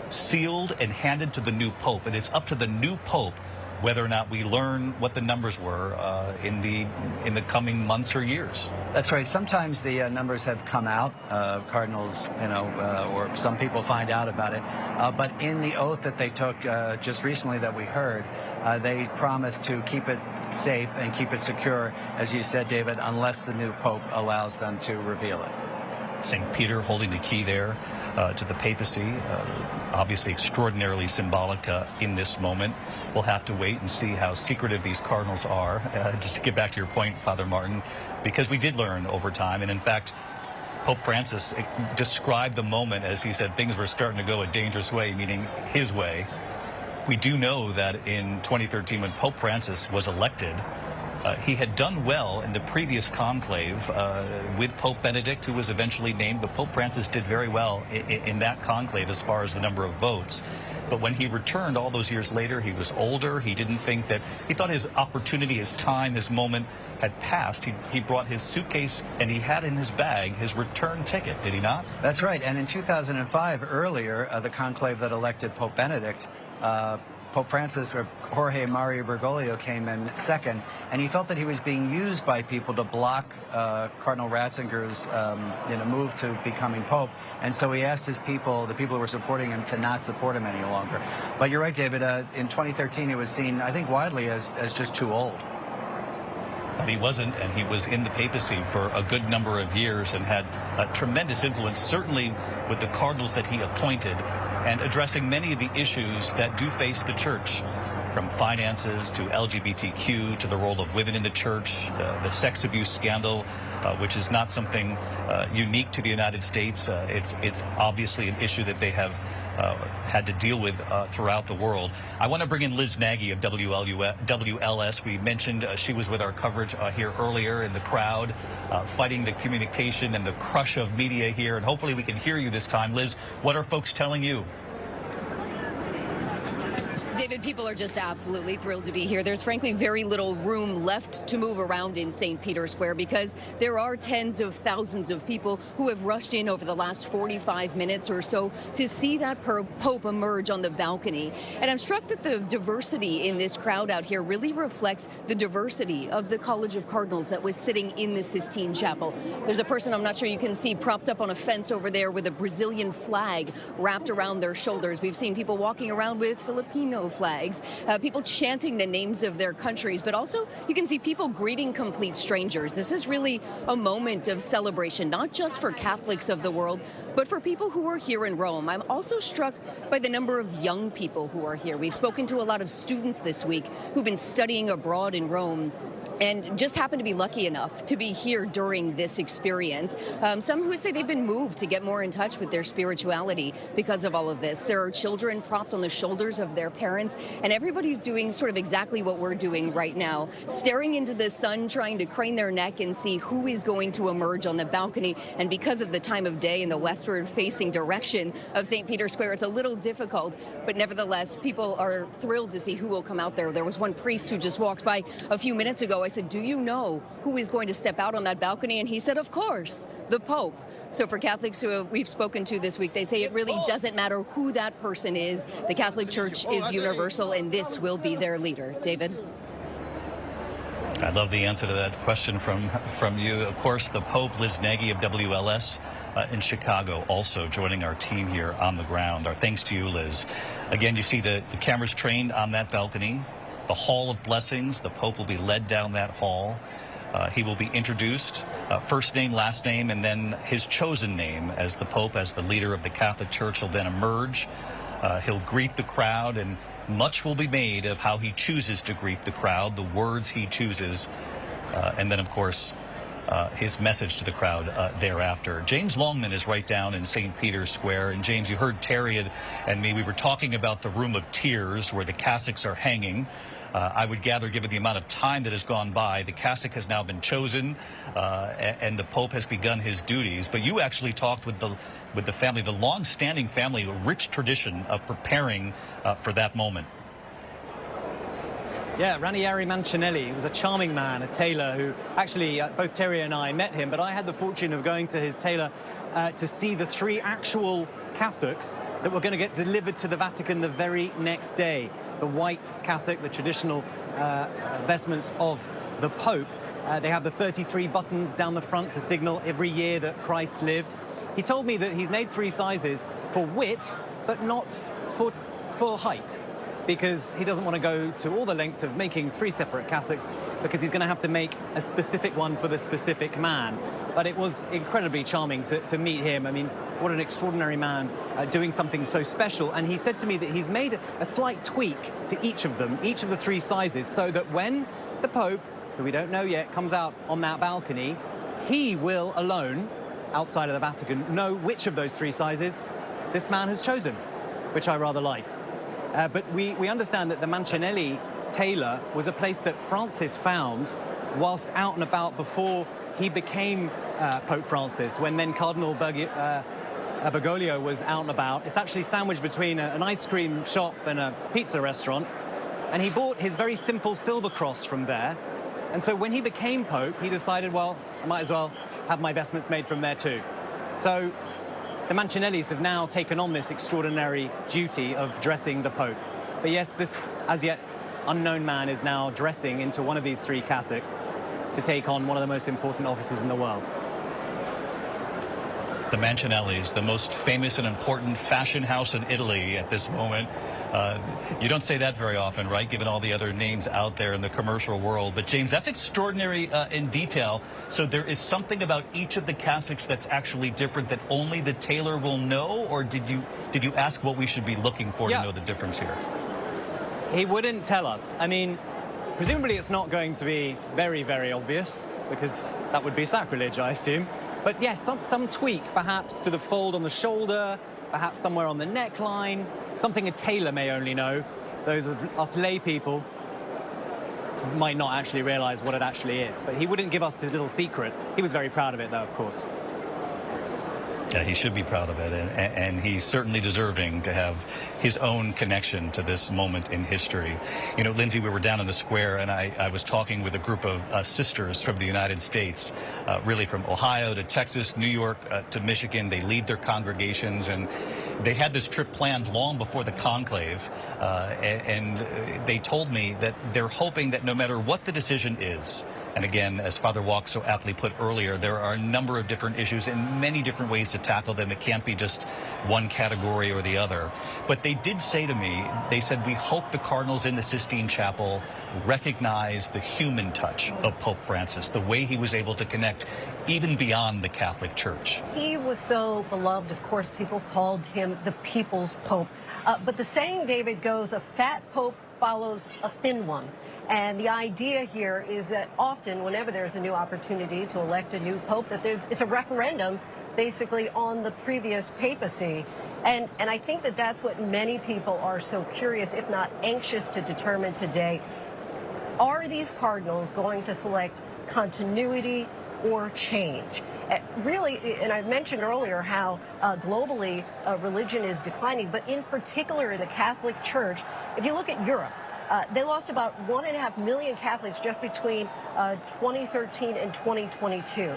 sealed and handed to the new Pope, and it's up to the new Pope whether or not we learn what the numbers were in the coming months or years. That's right. Sometimes the numbers have come out. Cardinals, or some people find out about it. But in the oath that they took just recently that we heard, they promised to keep it safe and keep it secure, as you said, David, unless the new Pope allows them to reveal it. St. Peter holding the key there to the papacy, obviously extraordinarily symbolic in this moment. We'll have to wait and see how secretive these cardinals are. Just to get back to your point, Father Martin, because we did learn over time, and in fact, Pope Francis described the moment as he said things were starting to go a dangerous way, meaning his way. We do know that in 2013, when Pope Francis was elected, He had done well in the previous conclave with Pope Benedict, who was eventually named, but Pope Francis did very well in that conclave as far as the number of votes. But when he returned all those years later, he was older. He didn't think that, he thought his opportunity, his time, his moment had passed. He brought his suitcase and he had in his bag his return ticket, did he not? That's right. And in 2005, earlier, the conclave that elected Pope Benedict, Pope Francis, or Jorge Mario Bergoglio, came in second, and he felt that he was being used by people to block Cardinal Ratzinger's move to becoming Pope, and so he asked his people, the people who were supporting him, to not support him any longer. But you're right, David, in 2013 he was seen, I think, widely as just too old. But he wasn't, and he was in the papacy for a good number of years and had a tremendous influence, certainly with the cardinals that he appointed, and addressing many of the issues that do face the church, from finances to LGBTQ to the role of women in the church, the sex abuse scandal, which is not something unique to the United States. It's obviously an issue that they have had to deal with throughout the world. I want to bring in Liz Nagy of WLS. We mentioned she was with our coverage here earlier in the crowd, fighting the communication and the crush of media here, and hopefully we can hear you this time. Liz, what are folks telling you? David, people are just absolutely thrilled to be here. There's frankly very little room left to move around in St. Peter's Square because there are tens of thousands of people who have rushed in over the last 45 minutes or so to see that Pope emerge on the balcony. And I'm struck that the diversity in this crowd out here really reflects the diversity of the College of Cardinals that was sitting in the Sistine Chapel. There's a person, I'm not sure you can see, propped up on a fence over there with a Brazilian flag wrapped around their shoulders. We've seen people walking around with Filipino flags, people chanting the names of their countries, but also you can see people greeting complete strangers. This is really a moment of celebration, not just for Catholics of the world, but for people who are here in Rome. I'm also struck by the number of young people who are here. We've spoken to a lot of students this week who've been studying abroad in Rome and just happen to be lucky enough to be here during this experience. Some who say they've been moved to get more in touch with their spirituality because of all of this. There are children propped on the shoulders of their parents, and everybody's doing sort of exactly what we're doing right now, staring into the sun, trying to crane their neck and see who is going to emerge on the balcony. And because of the time of day and the westward-facing direction of St. Peter's Square, it's a little difficult, but nevertheless, people are thrilled to see who will come out there. There was one priest who just walked by a few minutes ago. I said, do you know who is going to step out on that balcony? And he said, of course, the Pope. So for Catholics who we've spoken to this week, they say it really doesn't matter who that person is. The Catholic Church is universal, and this will be their leader. David? I love the answer to that question from you. Of course, the Pope, Liz Nagy of WLS in Chicago, also joining our team here on the ground. Our thanks to you, Liz. Again, you see the cameras trained on that balcony. The Hall of Blessings, the Pope will be led down that hall. He will be introduced, first name, last name, and then his chosen name as the Pope, as the leader of the Catholic Church. He'll then emerge. He'll greet the crowd, and much will be made of how he chooses to greet the crowd, the words he chooses, and then, of course, his message to the crowd thereafter. James Longman is right down in St. Peter's Square. And James, you heard Terry and me. We were talking about the Room of Tears where the cassocks are hanging. I would gather, given the amount of time that has gone by, the cassock has now been chosen and the Pope has begun his duties. But you actually talked with the family, the long-standing family, a rich tradition of preparing for that moment. Yeah, Ranieri Mancinelli was a charming man, a tailor who actually, both Terry and I met him, but I had the fortune of going to his tailor to see the 3 actual cassocks that were going to get delivered to the Vatican the very next day. The white cassock, the traditional vestments of the Pope. They have the 33 buttons down the front to signal every year that Christ lived. He told me that he's made 3 sizes for width, but not for height, because he doesn't want to go to all the lengths of making 3 separate cassocks, because he's going to have to make a specific one for the specific man. But it was incredibly charming to meet him. I mean, what an extraordinary man doing something so special. And he said to me that he's made a slight tweak to each of them, each of the 3 sizes, so that when the Pope, who we don't know yet, comes out on that balcony, he will alone, outside of the Vatican, know which of those 3 sizes this man has chosen, which I rather liked. But we understand that the Mancinelli tailor was a place that Francis found whilst out and about before he became Pope Francis, when then Cardinal Bergoglio was out and about. It's actually sandwiched between an ice cream shop and a pizza restaurant. And he bought his very simple silver cross from there. And so when he became Pope, he decided, well, I might as well have my vestments made from there too. So the Mancinellis have now taken on this extraordinary duty of dressing the Pope. But yes, this as yet unknown man is now dressing into one of these three cassocks to take on one of the most important offices in the world. The Mancinellis, the most famous and important fashion house in Italy at this moment. You don't say that very often, right, given all the other names out there in the commercial world. But, James, that's extraordinary in detail. So there is something about each of the cassocks that's actually different that only the tailor will know? Or did you ask what we should be looking for to know the difference here? He wouldn't tell us. I mean, presumably it's not going to be very, very obvious, because that would be sacrilege, I assume. But yes, some tweak, perhaps to the fold on the shoulder, perhaps somewhere on the neckline, something a tailor may only know. Those of us lay people might not actually realize what it actually is. But he wouldn't give us this little secret. He was very proud of it, though, of course. Yeah, he should be proud of it, and he's certainly deserving to have his own connection to this moment in history. You know, Lindsay, we were down in the square, and I was talking with a group of sisters from the United States, really from Ohio to Texas, New York to Michigan. They lead their congregations, and they had this trip planned long before the conclave, and they told me that they're hoping that no matter what the decision is, and again, as Father Walk so aptly put earlier, there are a number of different issues and many different ways to tackle them. It can't be just one category or the other. But they did say to me, they said, we hope the cardinals in the Sistine Chapel recognize the human touch of Pope Francis, the way he was able to connect even beyond the Catholic Church. He was so beloved. Of course, people called him the people's Pope. But the saying, David, goes, a fat Pope follows a thin one. And the idea here is that often, whenever there's a new opportunity to elect a new pope, that it's a referendum basically on the previous papacy. And I think that that's what many people are so curious, if not anxious, to determine today. Are these cardinals going to select continuity or change? Really, and I mentioned earlier how globally religion is declining, but in particular in the Catholic Church, if you look at Europe, they lost about 1.5 million Catholics just between 2013 and 2022.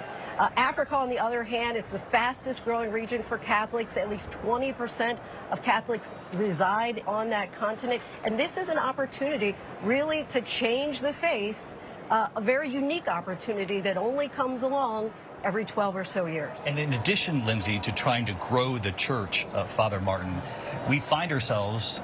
Africa, on the other hand, it's the fastest growing region for Catholics. At least 20% of Catholics reside on that continent. And this is an opportunity really to change the face, a very unique opportunity that only comes along every 12 or so years. And in addition, Lindsay, to trying to grow the church, Father Martin, we find ourselves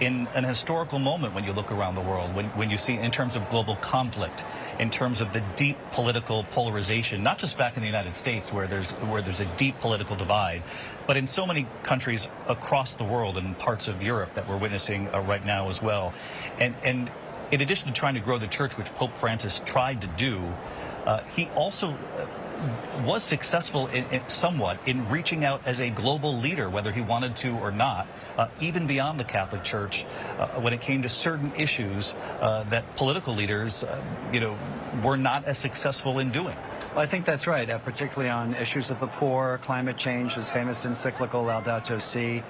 in an historical moment when you look around the world, when you see in terms of global conflict, in terms of the deep political polarization, not just back in the United States where there's a deep political divide, but in so many countries across the world and parts of Europe that we're witnessing right now as well. And in addition to trying to grow the church, which Pope Francis tried to do, he also was successful somewhat in reaching out as a global leader, whether he wanted to or not, even beyond the Catholic Church, when it came to certain issues that political leaders, were not as successful in doing. Well, I think that's right, particularly on issues of the poor, climate change, his famous encyclical Laudato Si,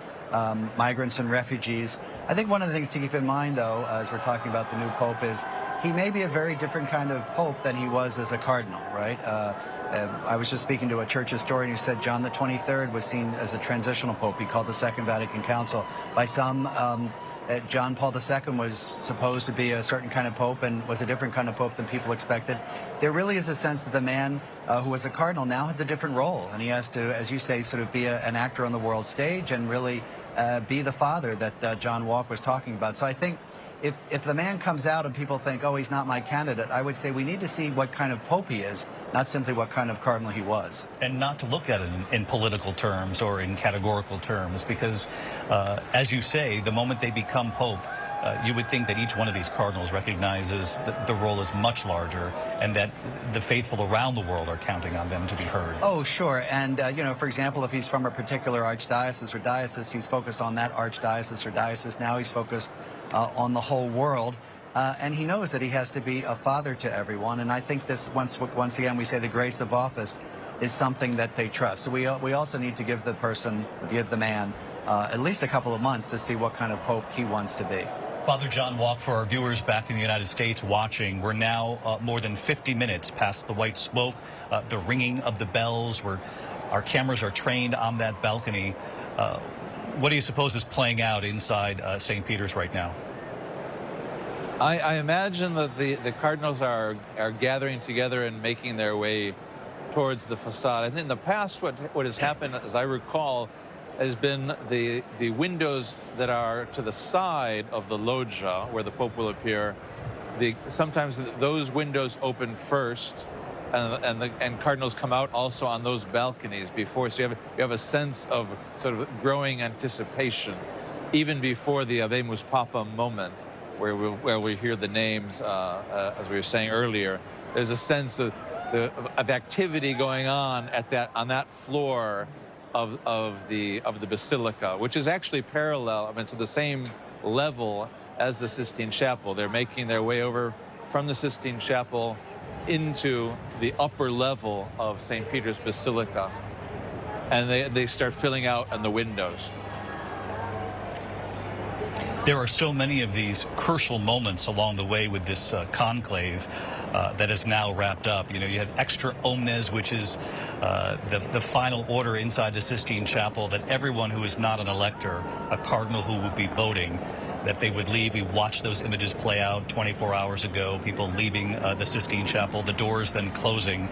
migrants and refugees. I think one of the things to keep in mind, though, as we're talking about the new Pope, is he may be a very different kind of Pope than he was as a cardinal, right? I was just speaking to a church historian who said John the 23rd was seen as a transitional Pope. He called the Second Vatican Council. By some, John Paul II was supposed to be a certain kind of Pope and was a different kind of Pope than people expected. There really is a sense that the man who was a cardinal now has a different role, and he has to, as you say, sort of be an actor on the world stage and really be the father that John Walk was talking about. So I think if the man comes out and people think, oh, he's not my candidate, I would say we need to see what kind of Pope he is, not simply what kind of cardinal he was. And not to look at it in political terms or in categorical terms, because, as you say, the moment they become Pope, you would think that each one of these cardinals recognizes that the role is much larger and that the faithful around the world are counting on them to be heard. Oh, sure. And, for example, if he's from a particular archdiocese or diocese, he's focused on that archdiocese or diocese. Now he's focused on the whole world. And he knows that he has to be a father to everyone. And I think this, once again, we say the grace of office is something that they trust. So we also need to give the man at least a couple of months to see what kind of pope he wants to be. Father John Walk, for our viewers back in the United States watching, we're now more than 50 minutes past the white smoke, the ringing of the bells, where our cameras are trained on that balcony. What do you suppose is playing out inside St. Peter's right now? I imagine that the cardinals are gathering together and making their way towards the facade. And in the past, what has happened, as I recall, has been the windows that are to the side of the loggia where the Pope will appear. Sometimes those windows open first, and cardinals come out also on those balconies before. So you have a sense of sort of growing anticipation, even before the Habemus Papa moment, where we hear the names, as we were saying earlier. There's a sense of activity going on on that floor of the basilica, which is actually parallel. I mean, it's at the same level as the Sistine Chapel. They're making their way over from the Sistine Chapel into the upper level of St. Peter's Basilica, and they start filling out on the windows. There are so many of these crucial moments along the way with this conclave that is now wrapped up. You know, you have extra omnes, which is the final order inside the Sistine Chapel, that everyone who is not an elector, a cardinal who would be voting, that they would leave. We watched those images play out 24 hours ago, people leaving the Sistine Chapel, the doors then closing,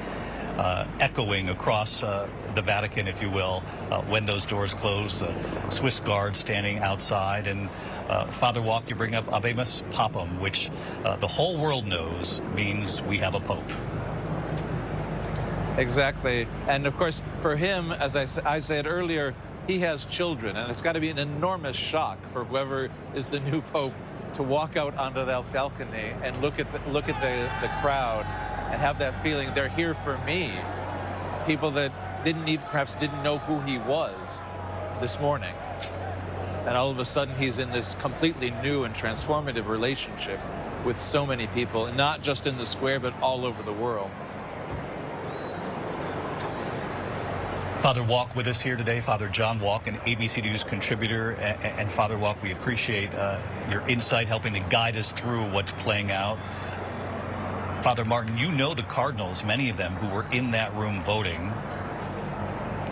echoing across the Vatican, if you will, when those doors close, Swiss guards standing outside. And Father Walk, you bring up Habemus Papam, which the whole world knows means we have a pope. Exactly. And of course, for him, as I said earlier, he has children, and it's got to be an enormous shock for whoever is the new pope to walk out onto that balcony and look at the crowd and have that feeling they're here for me. People that perhaps didn't know who he was this morning. And all of a sudden he's in this completely new and transformative relationship with so many people, and not just in the square, but all over the world. Father Walk with us here today, Father John Walk, an ABC News contributor. And Father Walk, we appreciate your insight, helping to guide us through what's playing out. Father Martin, you know the cardinals, many of them who were in that room voting.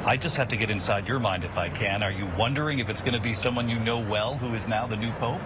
I just have to get inside your mind if I can. Are you wondering if it's going to be someone you know well who is now the new pope?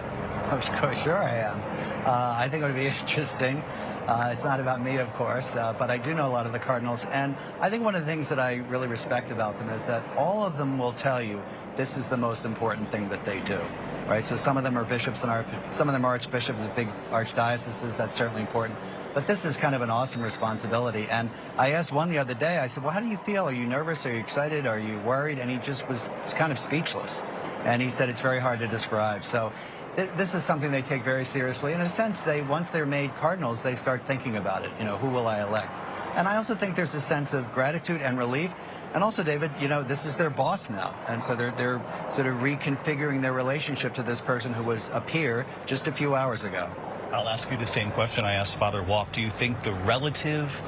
Oh, sure I am. I think it would be interesting. It's not about me, of course, but I do know a lot of the cardinals. And I think one of the things that I really respect about them is that all of them will tell you this is the most important thing that they do. Right? So some of them are bishops, and some of them are archbishops of big archdioceses. That's certainly important. But this is kind of an awesome responsibility. And I asked one the other day, I said, well, how do you feel? Are you nervous? Are you excited? Are you worried? And he just was kind of speechless. And he said it's very hard to describe. So this is something they take very seriously. In a sense, once they're made cardinals, they start thinking about it. You know, who will I elect? And I also think there's a sense of gratitude and relief. And also, David, you know, this is their boss now. And so they're sort of reconfiguring their relationship to this person who was a peer just a few hours ago. I'll ask you the same question I asked Father Walk. Do you think the relative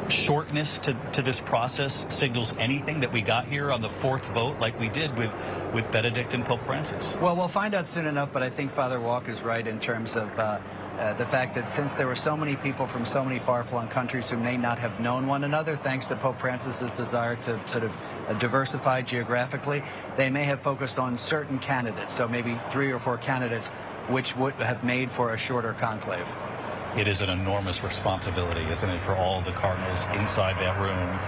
shortness to this process signals anything that we got here on the fourth vote like we did with Benedict and Pope Francis? Well, we'll find out soon enough, but I think Father Walk is right in terms of the fact that since there were so many people from so many far-flung countries who may not have known one another, thanks to Pope Francis's desire to sort of diversify geographically, they may have focused on certain candidates, so maybe 3 or 4 candidates, which would have made for a shorter conclave. It is an enormous responsibility, isn't it, for all the cardinals inside that room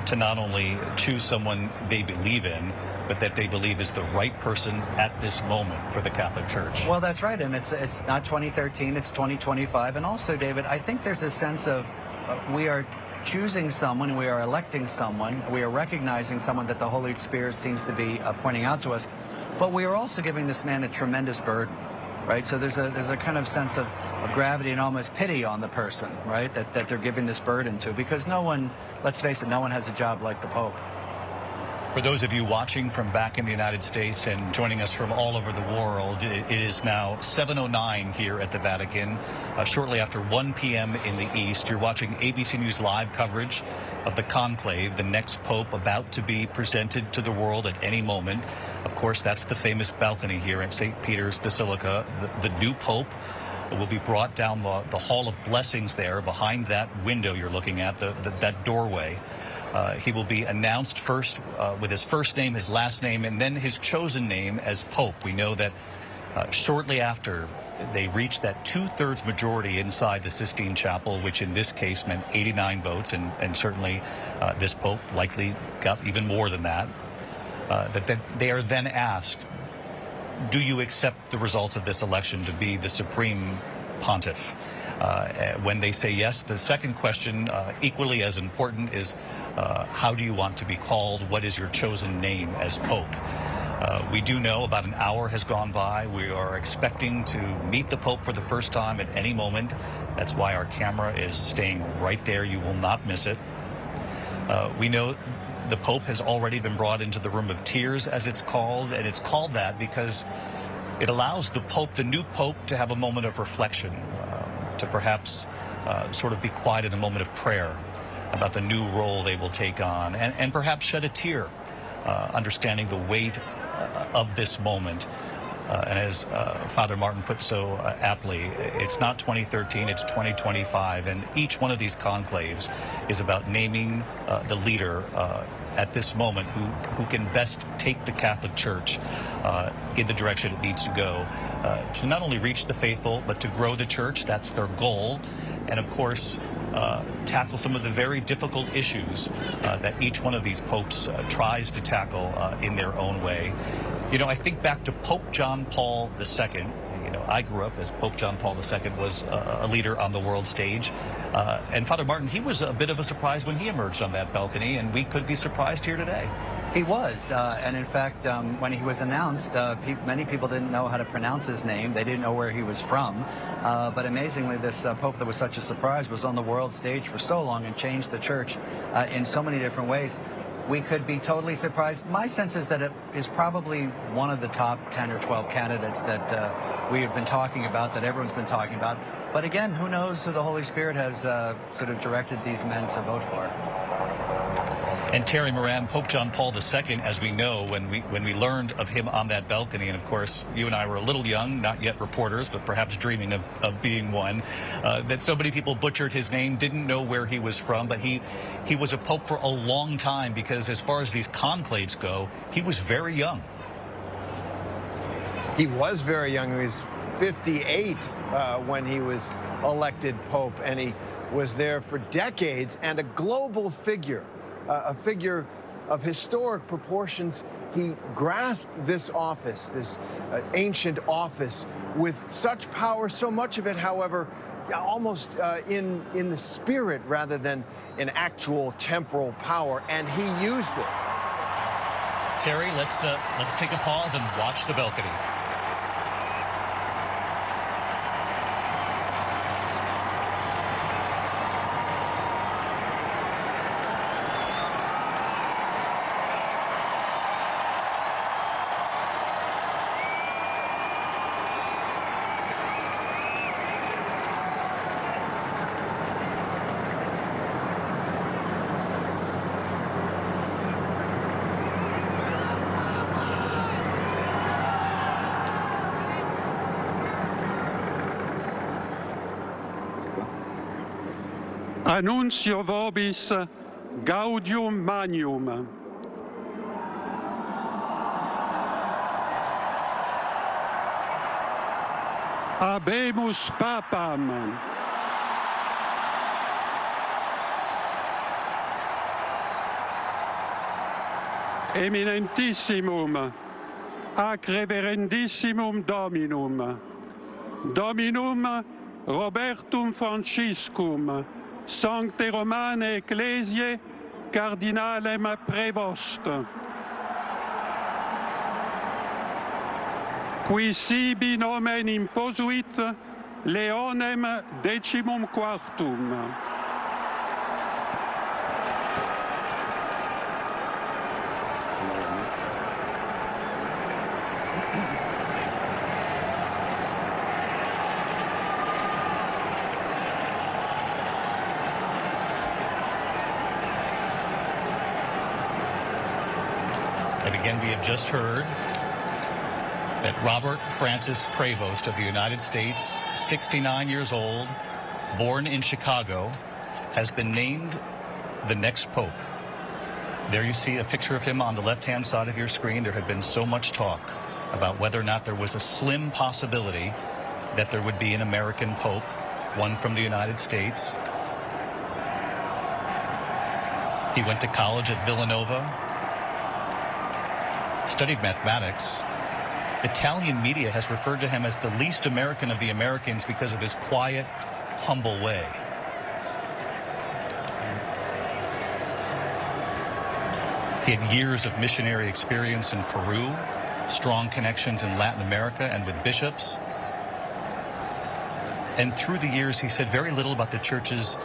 to not only choose someone they believe in, but that they believe is the right person at this moment for the Catholic Church. Well, that's right, and it's not 2013, it's 2025. And also, David, I think there's a sense of we are choosing someone, we are electing someone, we are recognizing someone that the Holy Spirit seems to be pointing out to us, but we are also giving this man a tremendous burden. Right, so there's a kind of sense of gravity and almost pity on the person, right, that they're giving this burden to, because no one, let's face it, no one has a job like the Pope. For those of you watching from back in the United States and joining us from all over the world, it is now 7:09 here at the Vatican, shortly after 1 p.m. in the East. You're watching ABC News live coverage of the conclave, the next pope about to be presented to the world at any moment. Of course, that's the famous balcony here at St. Peter's Basilica. The new pope will be brought down the Hall of Blessings there behind that window you're looking at, that doorway. He will be announced first with his first name, his last name, and then his chosen name as Pope. We know that shortly after they reached that 2/3 majority inside the Sistine Chapel, which in this case meant 89 votes, and certainly this Pope likely got even more than that, that they are then asked, do you accept the results of this election to be the supreme pontiff? When they say yes, the second question, equally as important, is how do you want to be called? What is your chosen name as Pope? We do know about an hour has gone by. We are expecting to meet the Pope for the first time at any moment. That's why our camera is staying right there. You will not miss it. We know the Pope has already been brought into the Room of Tears, as it's called, and it's called that because it allows the Pope, the new Pope, to have a moment of reflection, to perhaps sort of be quiet in a moment of prayer about the new role they will take on, and perhaps shed a tear, understanding the weight of this moment. And as Father Martin put so aptly, it's not 2013, it's 2025. And each one of these conclaves is about naming the leader at this moment who can best take the Catholic Church in the direction it needs to go, to not only reach the faithful, but to grow the Church. That's their goal. And of course, tackle some of the very difficult issues that each one of these popes tries to tackle in their own way. You know, I think back to Pope John Paul II. You know, I grew up as Pope John Paul II was a leader on the world stage. And Father Martin, he was a bit of a surprise when he emerged on that balcony, and we could be surprised here today. He was, and in fact, when he was announced, many people didn't know how to pronounce his name. They didn't know where he was from. But amazingly, this Pope that was such a surprise was on the world stage for so long and changed the Church in so many different ways. We could be totally surprised. My sense is that it is probably one of the top 10 or 12 candidates that we have been talking about, that everyone's been talking about. But again, who knows who the Holy Spirit has sort of directed these men to vote for. And Terry Moran, Pope John Paul II, as we know, when we learned of him on that balcony, and of course you and I were a little young, not yet reporters, but perhaps dreaming of being one, that so many people butchered his name, didn't know where he was from, but he was a pope for a long time, because as far as these conclaves go, he was very young. He was very young. He was 58 when he was elected pope, and he was there for decades, and a global figure. A figure of historic proportions. He grasped this office, this ancient office, with such power, so much of it, however, almost in the spirit rather than in actual temporal power, and he used it. Terry, let's take a pause and watch the balcony. Annuncio vobis gaudium magnum. Habemus papam. Eminentissimum, ac reverendissimum Dominum, Dominum Robertum Franciscum, Sancte Romane Ecclesiae, Cardinalem Prevost, qui sibi nomen imposuit Leonem decimum quartum. And again, we have just heard that Robert Francis Prevost of the United States, 69 years old, born in Chicago, has been named the next pope. There you see a picture of him on the left-hand side of your screen. There had been so much talk about whether or not there was a slim possibility that there would be an American pope, one from the United States. He went to college at Villanova, studied mathematics. Italian media has referred to him as the least American of the Americans because of his quiet, humble way. He had years of missionary experience in Peru, strong connections in Latin America and with bishops. And through the years, he said very little about the church's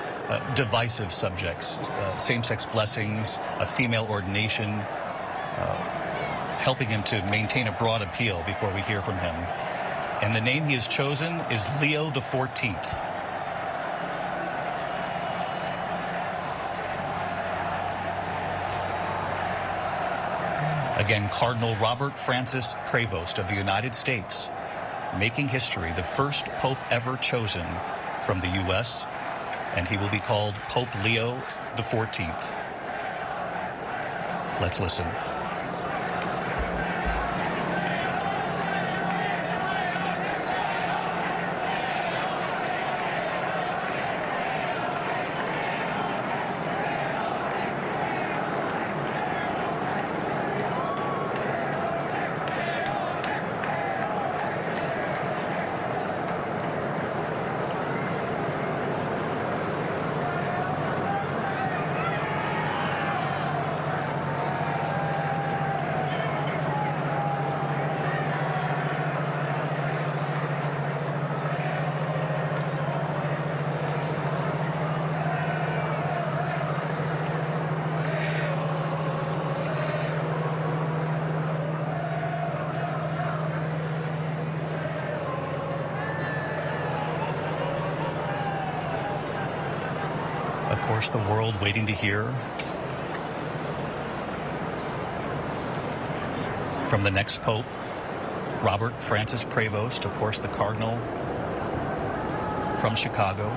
divisive subjects, same-sex blessings, female ordination, helping him to maintain a broad appeal before we hear from him. And the name he has chosen is Leo XIV. Again, Cardinal Robert Francis Prevost of the United States, making history, the first pope ever chosen from the U.S., and he will be called Pope Leo XIV. Let's listen. Of course, the world waiting to hear from the next pope, Robert Francis Prevost, of course, the cardinal from Chicago,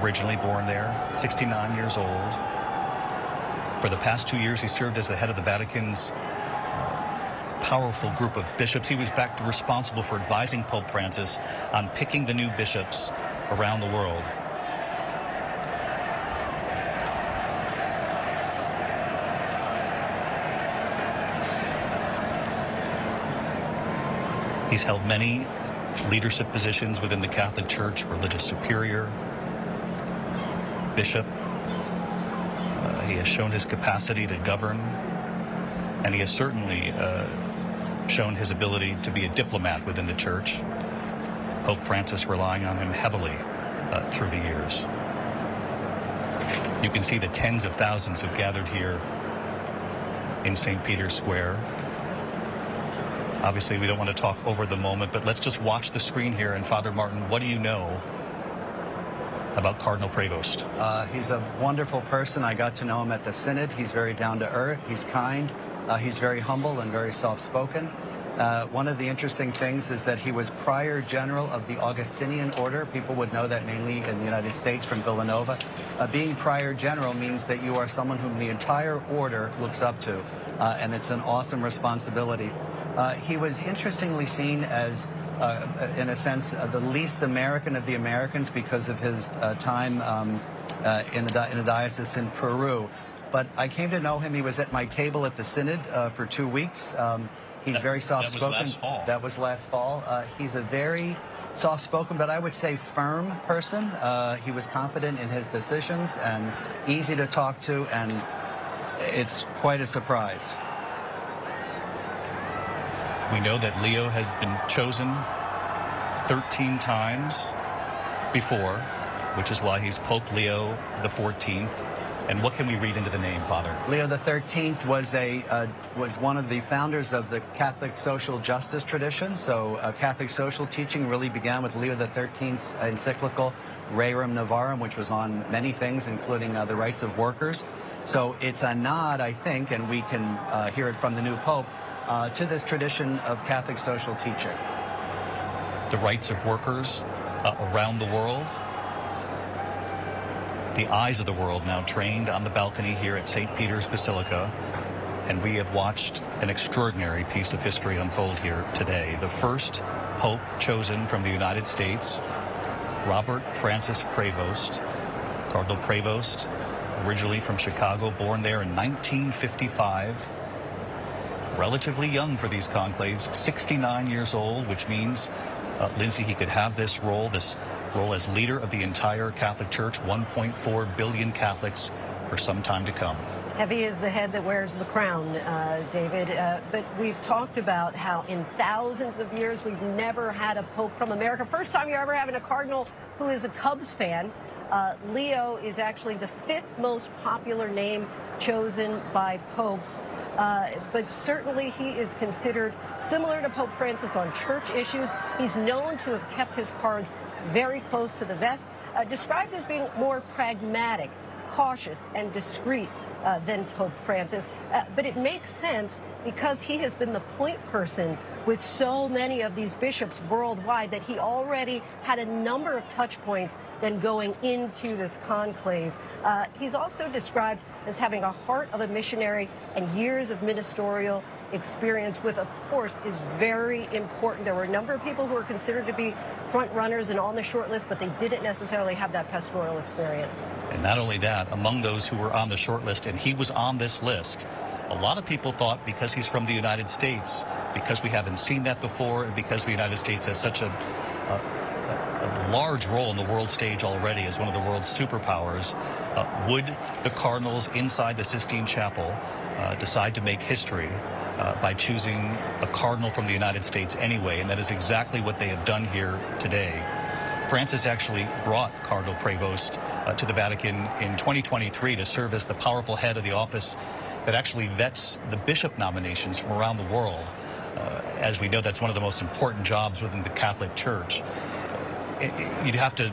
originally born there, 69 years old. For the past 2 years, he served as the head of the Vatican's powerful group of bishops. He was, in fact, responsible for advising Pope Francis on picking the new bishops around the world. He's held many leadership positions within the Catholic Church, religious superior, bishop. He has shown his capacity to govern, and he has certainly shown his ability to be a diplomat within the Church. Pope Francis relying on him heavily through the years. You can see the tens of thousands who've gathered here in St. Peter's Square. Obviously, we don't want to talk over the moment, but let's just watch the screen here. And Father Martin, what do you know about Cardinal Prevost? He's a wonderful person. I got to know him at the Synod. He's very down to earth. He's kind. He's very humble and very soft-spoken. One of the interesting things is that he was prior general of the Augustinian order. People would know that mainly in the United States from Villanova. Being prior general means that you are someone whom the entire order looks up to, and it's an awesome responsibility. He was interestingly seen as, in a sense, the least American of the Americans because of his time in the diocese in Peru. But I came to know him. He was at my table at the Synod for 2 weeks. He's very soft-spoken. That was last fall. That was last fall. He's a very soft-spoken, but I would say firm person. He was confident in his decisions and easy to talk to, and it's quite a surprise. We know that Leo had been chosen 13 times before, which is why he's Pope Leo XIV. And what can we read into the name, Father? Leo XIII was one of the founders of the Catholic social justice tradition. So Catholic social teaching really began with Leo XIII's encyclical Rerum Novarum, which was on many things, including the rights of workers. So it's a nod, I think, and we can hear it from the new Pope, to this tradition of Catholic social teaching. The rights of workers around the world. The eyes of the world now trained on the balcony here at St. Peter's Basilica. And we have watched an extraordinary piece of history unfold here today. The first Pope chosen from the United States, Robert Francis Prevost, Cardinal Prevost, originally from Chicago, born there in 1955. Relatively young for these conclaves, 69 years old, which means, Lindsay, he could have this role as leader of the entire Catholic Church, 1.4 billion Catholics for some time to come. Heavy is the head that wears the crown, David. But we've talked about how in thousands of years we've never had a pope from America. First time you're ever having a cardinal who is a Cubs fan. Leo is actually the 5th most popular name chosen by popes. But certainly he is considered similar to Pope Francis on church issues. He's known to have kept his cards very close to the vest, described as being more pragmatic, cautious, and discreet than Pope Francis. But it makes sense because he has been the point person with so many of these bishops worldwide that he already had a number of touch points then going into this conclave. He's also described as having a heart of a missionary and years of ministerial experience, with, of course, is very important. There were a number of people who were considered to be front runners and on the short list, but they didn't necessarily have that pastoral experience. And not only that, among those who were on the short list, and he was on this list, a lot of people thought because he's from the United States, because we haven't seen that before, and because the United States has such a large role in the world stage already as one of the world's superpowers, would the cardinals inside the Sistine Chapel decide to make history by choosing a cardinal from the United States anyway? And that is exactly what they have done here today. Francis actually brought Cardinal Prevost to the Vatican in 2023 to serve as the powerful head of the office that actually vets the bishop nominations from around the world. As we know, that's one of the most important jobs within the Catholic Church. You'd have to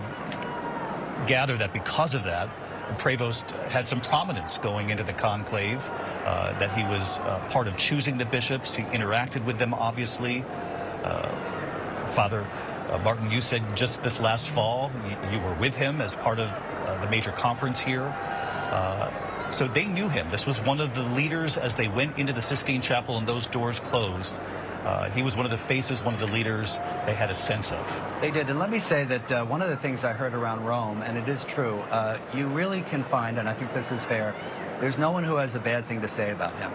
gather that because of that, Prevost had some prominence going into the conclave, that he was part of choosing the bishops. He interacted with them, obviously. Father Martin, you said just this last fall you were with him as part of the major conference here. So they knew him. This was one of the leaders as they went into the Sistine Chapel and those doors closed. He was one of the faces, one of the leaders they had a sense of. They did. And let me say that one of the things I heard around Rome, and it is true, you really can find, and I think this is fair, there's no one who has a bad thing to say about him.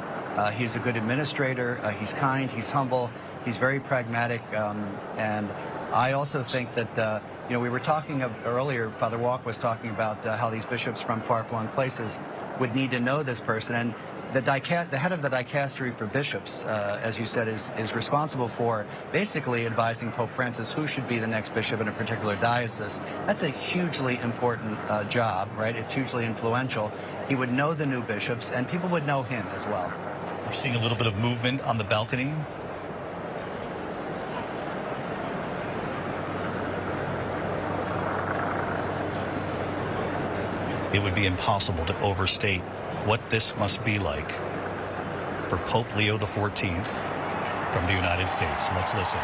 He's a good administrator. He's kind. He's humble. He's very pragmatic. And I also think that, you know, we were talking earlier, Father Walk was talking about how these bishops from far-flung places would need to know this person. And the head of the dicastery for bishops, as you said, is responsible for basically advising Pope Francis who should be the next bishop in a particular diocese. That's a hugely important job, right? It's hugely influential. He would know the new bishops, and people would know him as well. We're seeing a little bit of movement on the balcony. It would be impossible to overstate what this must be like for Pope Leo XIV from the United States. Let's listen.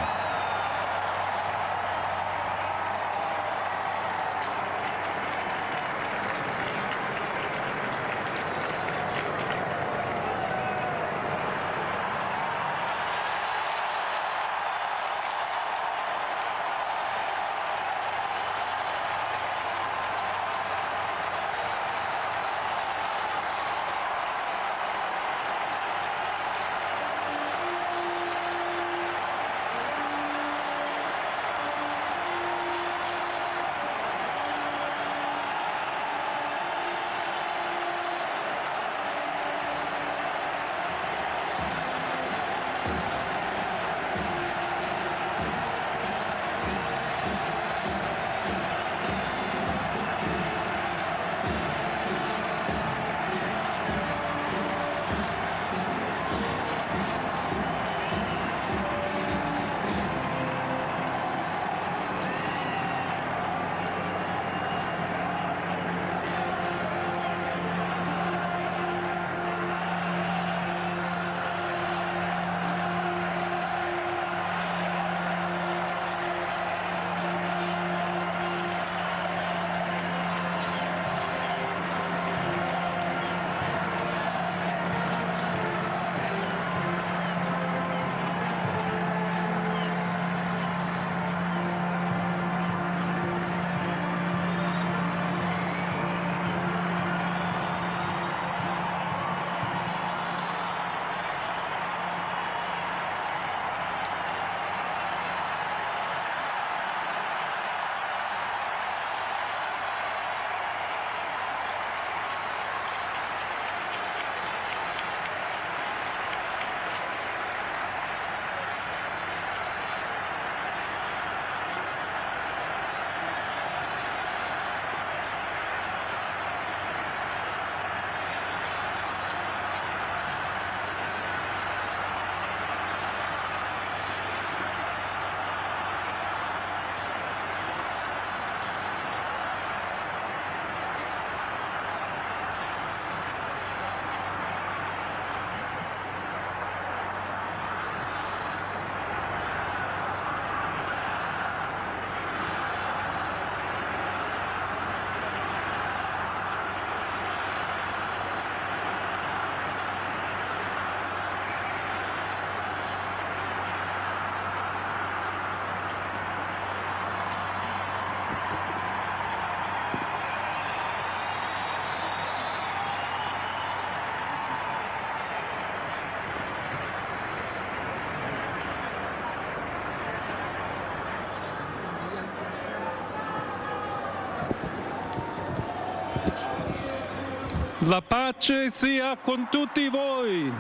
La pace sia con tutti voi.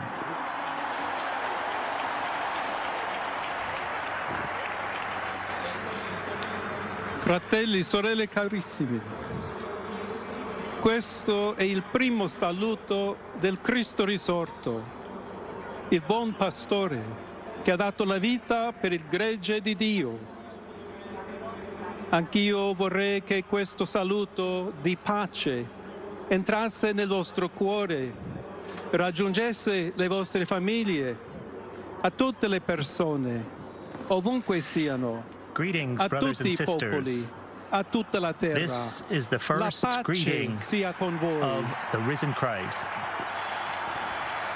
Fratelli, sorelle carissimi, questo è il primo saluto del Cristo risorto, il buon pastore che ha dato la vita per il gregge di Dio. Anch'io vorrei che questo saluto di pace entrasse nel vostro cuore, raggiungesse le vostre famiglie, a tutte le persone, ovunque siano. Greetings, brothers and sisters. This is the first greeting of the risen Christ.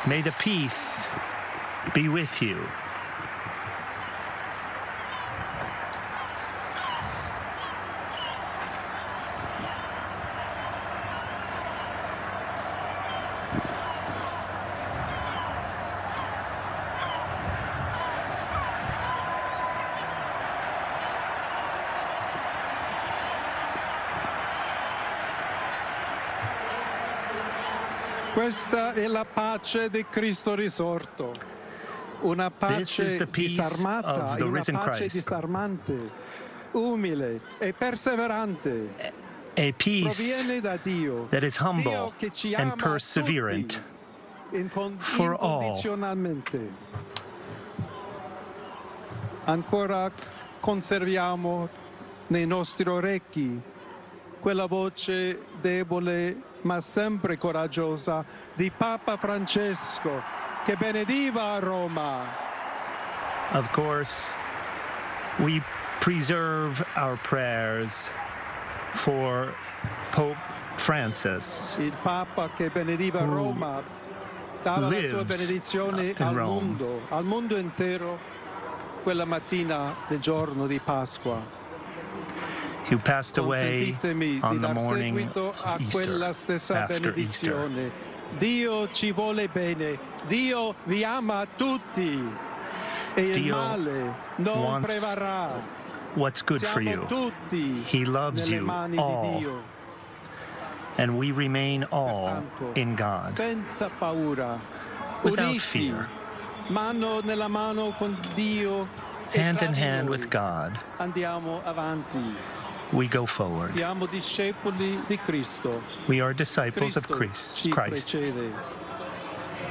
May the peace be with you. Questa è la pace di Cristo risorto, una pace disarmata, una pace disarmante, umile e perseverante. A peace Proviene da Dio, that is humble Dio che ci ama and perseverant for all. Incondizionalmente. Ancora conserviamo nei nostri orecchi quella voce debole ma sempre coraggiosa di Papa Francesco che benediva Roma. Of course, we preserve our prayers for Pope Francis, Il Papa che benediva Roma dava la sua benedizione al mondo intero quella mattina del giorno di Pasqua. who passed away on the morning of quella Easter, stessa after Easter. benedizione. Dio ci vuole bene, Dio vi ama tutti e il Dio male non wants prevarrà. what's good for Siamo you. tutti He loves nelle you mani di all, Dio. and we remain all Pertanto, in God, senza paura, without uniti, fear, mano nella mano con Dio, e hand tra in di hand noi with God. andiamo avanti. We go forward. Siamo discepoli di Cristo. We are disciples of Cristo ci Christ. precede.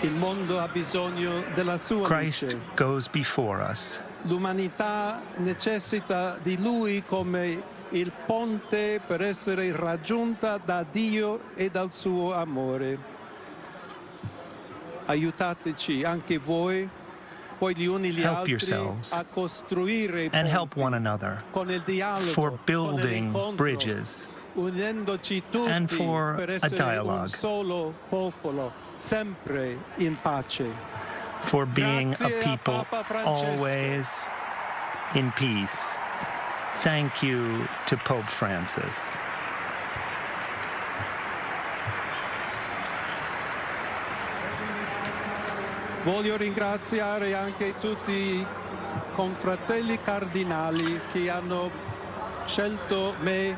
Il mondo ha bisogno della sua Christ luce. goes before us. L'umanità necessita di Lui come il ponte per essere raggiunta da Dio e dal suo amore. Aiutateci anche voi, poi gli uni gli Help altri, yourselves a costruire and help ponti one another con il dialogo, for con building l'incontro, bridges unendoci tutti and for per a essere un dialogue, solo popolo, sempre in pace. for being a Grazie a people Papa Francesco. always in peace. Thank you to Pope Francis. Voglio ringraziare anche tutti i confratelli cardinali che hanno scelto me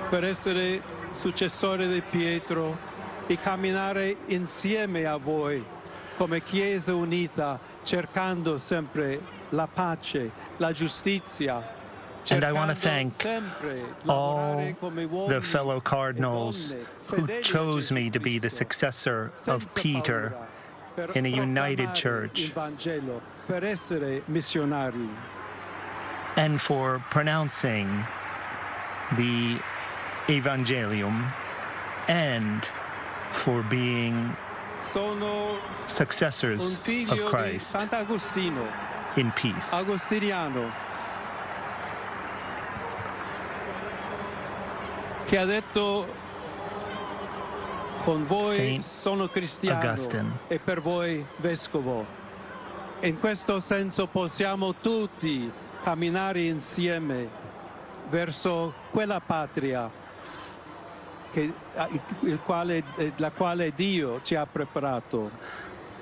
per essere successore di Pietro e camminare insieme a voi come Chiesa unita, cercando sempre la pace, la giustizia. And I want to cercando thank sempre all lavorare come uomini the fellow e cardinals donne who fedeli a chose Gesù me to be the Cristo, successor of senza Peter paura, per in a united proclamare church, il Vangelo, per essere missionari. and for pronouncing the Evangelium, and for being Sono successors un figlio of di Christ Sant'Agostino, in peace. agostiniano, che ha detto: con voi Saint sono cristiano Augustine. e per voi vescovo. In questo senso possiamo tutti camminare insieme verso quella patria la quale Dio ci ha preparato.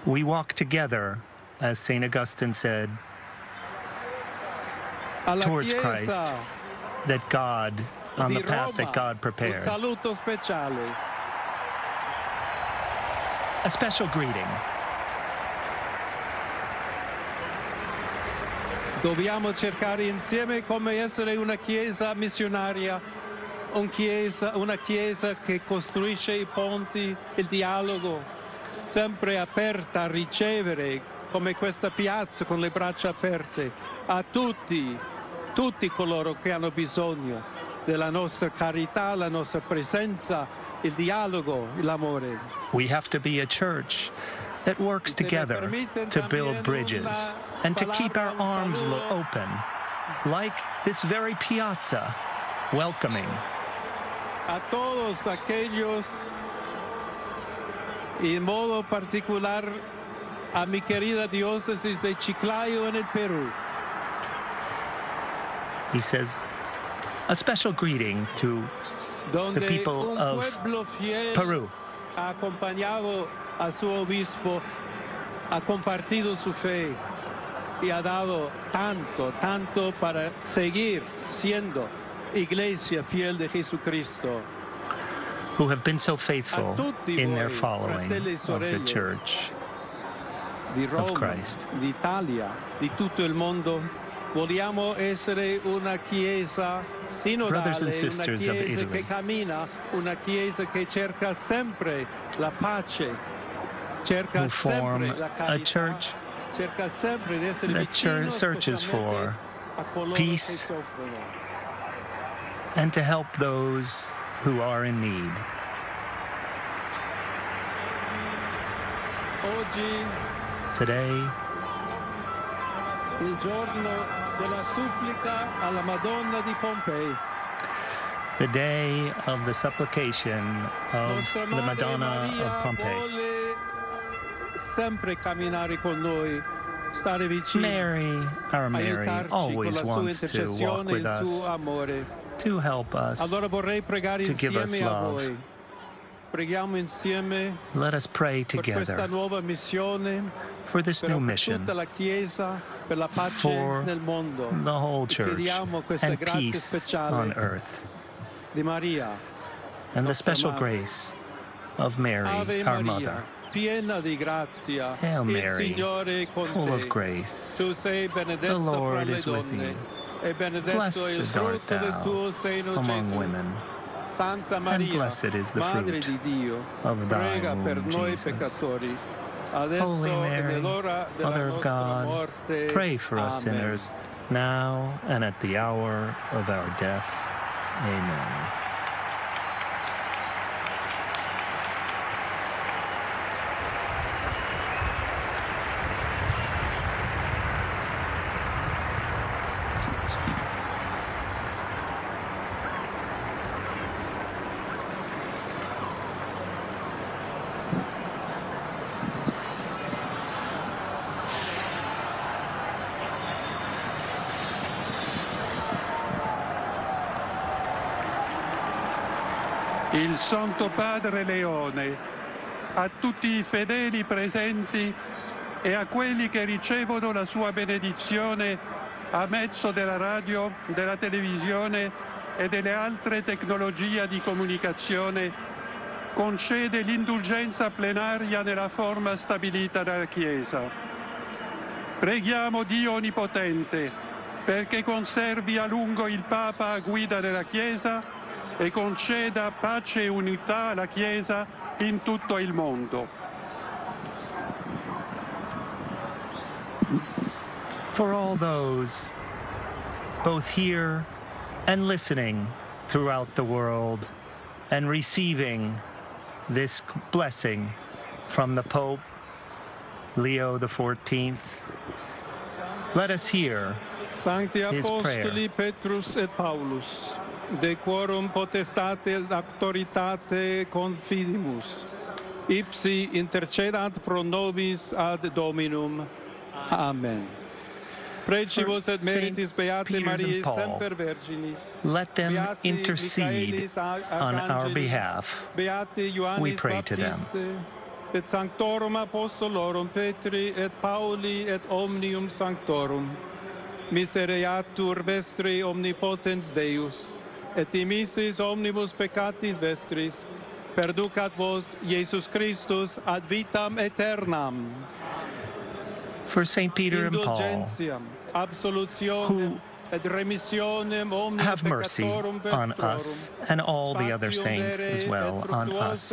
We walk together, as St. Augustine said, Alla towards Chiesa Christ, that God, on di the path that Roma, God un prepared. saluto speciale. a special greeting. Dobbiamo cercare insieme come essere una chiesa missionaria, una chiesa che costruisce i ponti, il dialogo, sempre aperta a ricevere, come questa piazza con le braccia aperte, a tutti coloro che hanno bisogno della nostra carità, la nostra presenza, il dialogo, l'amore. We have to be a church that works together to build bridges and to keep our arms open, like this very piazza, welcoming. A todos aquellos, y en modo particular a mi querida diócesis de Chiclayo en el Perú. He says, a special greeting to the people of Peru. Ha acompañado a su obispo, ha compartido su fe y ha dado tanto para seguir siendo iglesia fiel de Jesucristo. Who have been so faithful in their following of the Church of Christ. D'Italia, di tutto il mondo. Vogliamo essere una chiesa sinodale, una chiesa che cammina, una chiesa che cerca sempre la pace, cerca sempre la carità, cerca sempre di essere vicino searches for a coloro peace che soffrono. And to help those who are in need. Oggi, today, il giorno della supplica alla Madonna di Pompei. The day of the supplication of the Madonna of Pompeii. Vuole sempre camminare con noi, stare vicino. Mary, our Mary, always wants to walk with us, to help us, allora vorrei pregare to give us insieme a love. voi. Preghiamo insieme Let us pray per questa together nuova missione, for this per new mission, tutta la Chiesa, per la pace for nel mondo. the whole church Chiediamo questa and grazia peace speciale on earth, di Maria, and the nostra special madre. grace of Mary, Ave our Maria, mother. piena di grazia, Hail il Mary, Signore è con full te. of grace. Tu sei benedetta The Lord fra le is with donne, you. e benedetto Blessed il art frutto del tuo thou seno, among Gesù. women, Santa and Maria, blessed is the Madre fruit di Dio, of thy prega per womb, noi Jesus. peccatori, adesso Holy e Mary, nell'ora della Mother of nostra God, morte. pray for us Amen. sinners, now and at the hour of our death. Amen. Il Santo Padre Leone, a tutti i fedeli presenti e a quelli che ricevono la sua benedizione a mezzo della radio, della televisione e delle altre tecnologie di comunicazione, concede l'indulgenza plenaria nella forma stabilita dalla Chiesa. Preghiamo Dio Onnipotente perché conservi a lungo il Papa a guida della Chiesa e conceda pace e unità alla Chiesa in tutto il mondo. For all those, both here and listening throughout the world, and receiving this blessing from the Pope, Leo XIV, let us hear Sancti his Apostoli prayer. Petrus et Paulus, de quorum potestate et auctoritate confidimus, ipsi intercedant pro nobis ad Dominum. Amen. Precibus et meritis Beate Peter and Mariae Paul, semper Virginis, let them Beati intercede Michaelis on our Archangelis, behalf. Beate Ioannis We pray to them. Baptiste, et Sanctorum Apostolorum Petri et Pauli et omnium Sanctorum, misereatur vestri omnipotens Deus, et dimissis omnibus peccatis vestris, perducat vos Iesus Christus ad vitam aeternam. For St. Peter and Paul, who have mercy on us, and all the other saints as well on us.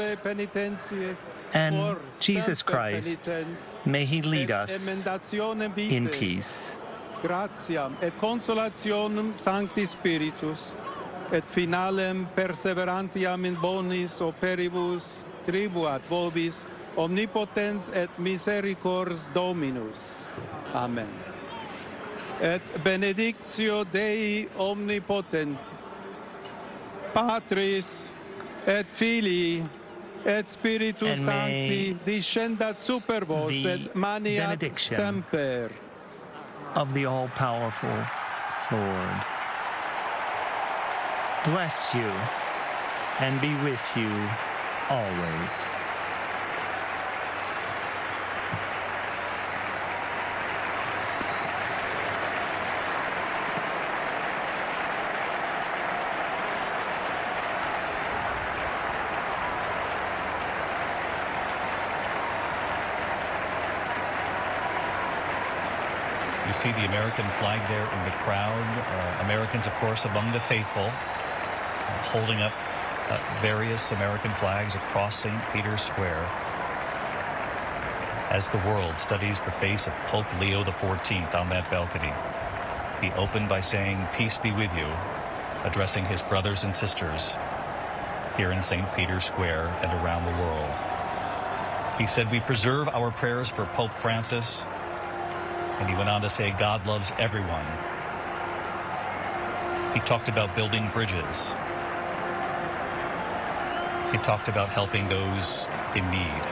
And Jesus Christ, may he lead us in peace. Gratiam et consolationem Sancti Spiritus, et finalem perseverantiam in bonis operibus tribuat vobis omnipotens et misericors Dominus. Amen. Et benedictio Dei omnipotentis, Patris et Filii et Spiritus Sancti descendat super vos et maniat semper. Of the all-powerful Lord, bless you and be with you always. You see the American flag there in the crowd. Americans, of course, among the faithful, holding up various American flags across St. Peter's Square as the world studies the face of Pope Leo XIV on that balcony. He opened by saying, "Peace be with you," addressing his brothers and sisters here in St. Peter's Square and around the world. He said, "We preserve our prayers for Pope Francis." And he went on to say, God loves everyone. He talked about building bridges. He talked about helping those in need.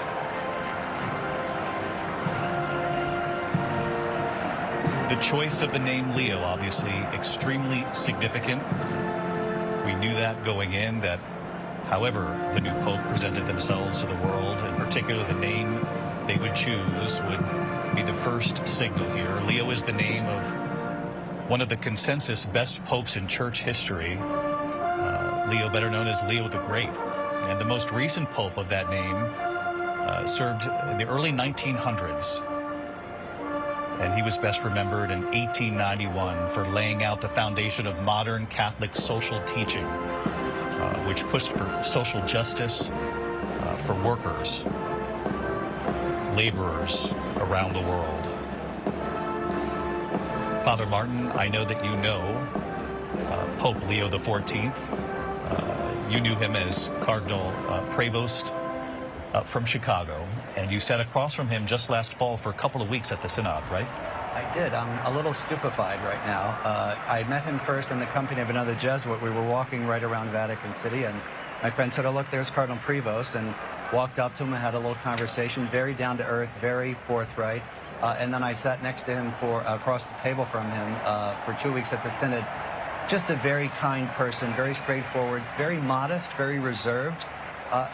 The choice of the name Leo, obviously, extremely significant. We knew that going in, that however the new pope presented themselves to the world, in particular the name they would choose would be the first signal here. Leo is the name of one of the consensus best popes in church history. Leo, better known as Leo the Great. And the most recent pope of that name served in the early 1900s. And he was best remembered in 1891 for laying out the foundation of modern Catholic social teaching, which pushed for social justice for workers, laborers around the world. Father Martin, I know that you know Pope Leo XIV. You knew him as Cardinal Prevost from Chicago, and you sat across from him just last fall for a couple of weeks at the Synod, right? I did. I'm a little stupefied right now. I met him first in the company of another Jesuit. We were walking right around Vatican City, and my friend said, "Oh, look, there's Cardinal Prevost," and walked up to him and had a little conversation, very down to earth, very forthright. And then I sat next to him across the table from him for 2 weeks at the Synod. Just a very kind person, very straightforward, very modest, very reserved.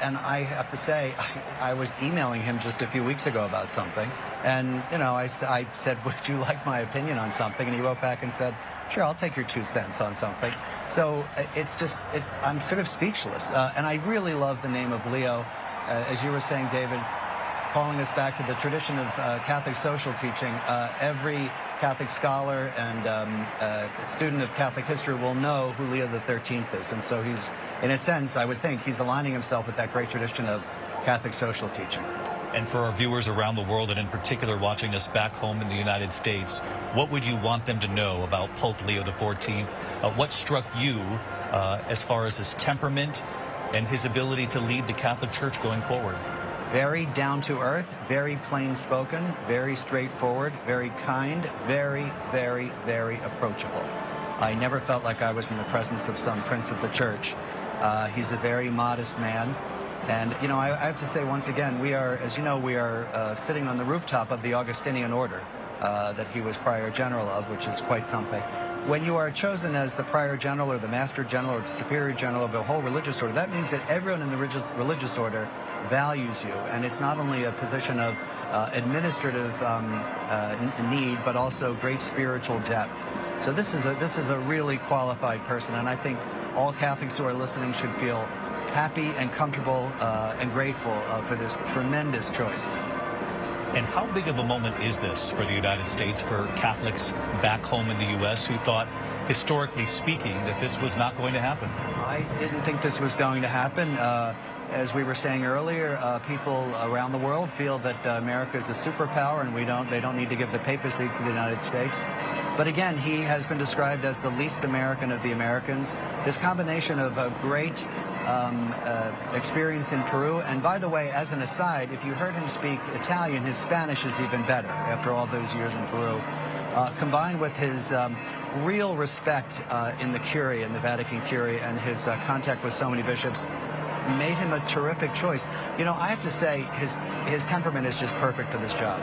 And I have to say, I was emailing him just a few weeks ago about something. And, you know, I said, "Would you like my opinion on something?" And he wrote back and said, "Sure, I'll take your 2 cents on something." So it's just, I'm sort of speechless. And I really love the name of Leo. As you were saying, David, calling us back to the tradition of Catholic social teaching. Every Catholic scholar and student of Catholic history will know who Leo XIII is. And so he's, in a sense, I would think, he's aligning himself with that great tradition of Catholic social teaching. And for our viewers around the world, and in particular watching us back home in the United States, what would you want them to know about Pope Leo XIV? What struck you as far as his temperament and his ability to lead the Catholic Church going forward? Very down to earth, very plain spoken, very straightforward, very kind, very, very, very approachable. I never felt like I was in the presence of some prince of the church. He's a very modest man. And, you know, I have to say once again, we are, as you know, we are sitting on the rooftop of the Augustinian order that he was prior general of, which is quite something. When you are chosen as the prior general or the master general or the superior general of a whole religious order, that means that everyone in the religious order values you. And it's not only a position of administrative need, but also great spiritual depth. So this is a really qualified person. And I think all Catholics who are listening should feel happy and comfortable and grateful for this tremendous choice. And how big of a moment is this for the United States, for Catholics back home in the U.S. who thought, historically speaking, that this was not going to happen? I didn't think this was going to happen. As we were saying earlier, people around the world feel that America is a superpower and they don't need to give the papacy to the United States. But again, he has been described as the least American of the Americans. This combination of a great experience in Peru, and by the way, as an aside, if you heard him speak Italian, his Spanish is even better after all those years in Peru, combined with his real respect in the Curia, in the Vatican Curia, and his contact with so many bishops, made him a terrific choice. You know, I have to say, his temperament is just perfect for this job.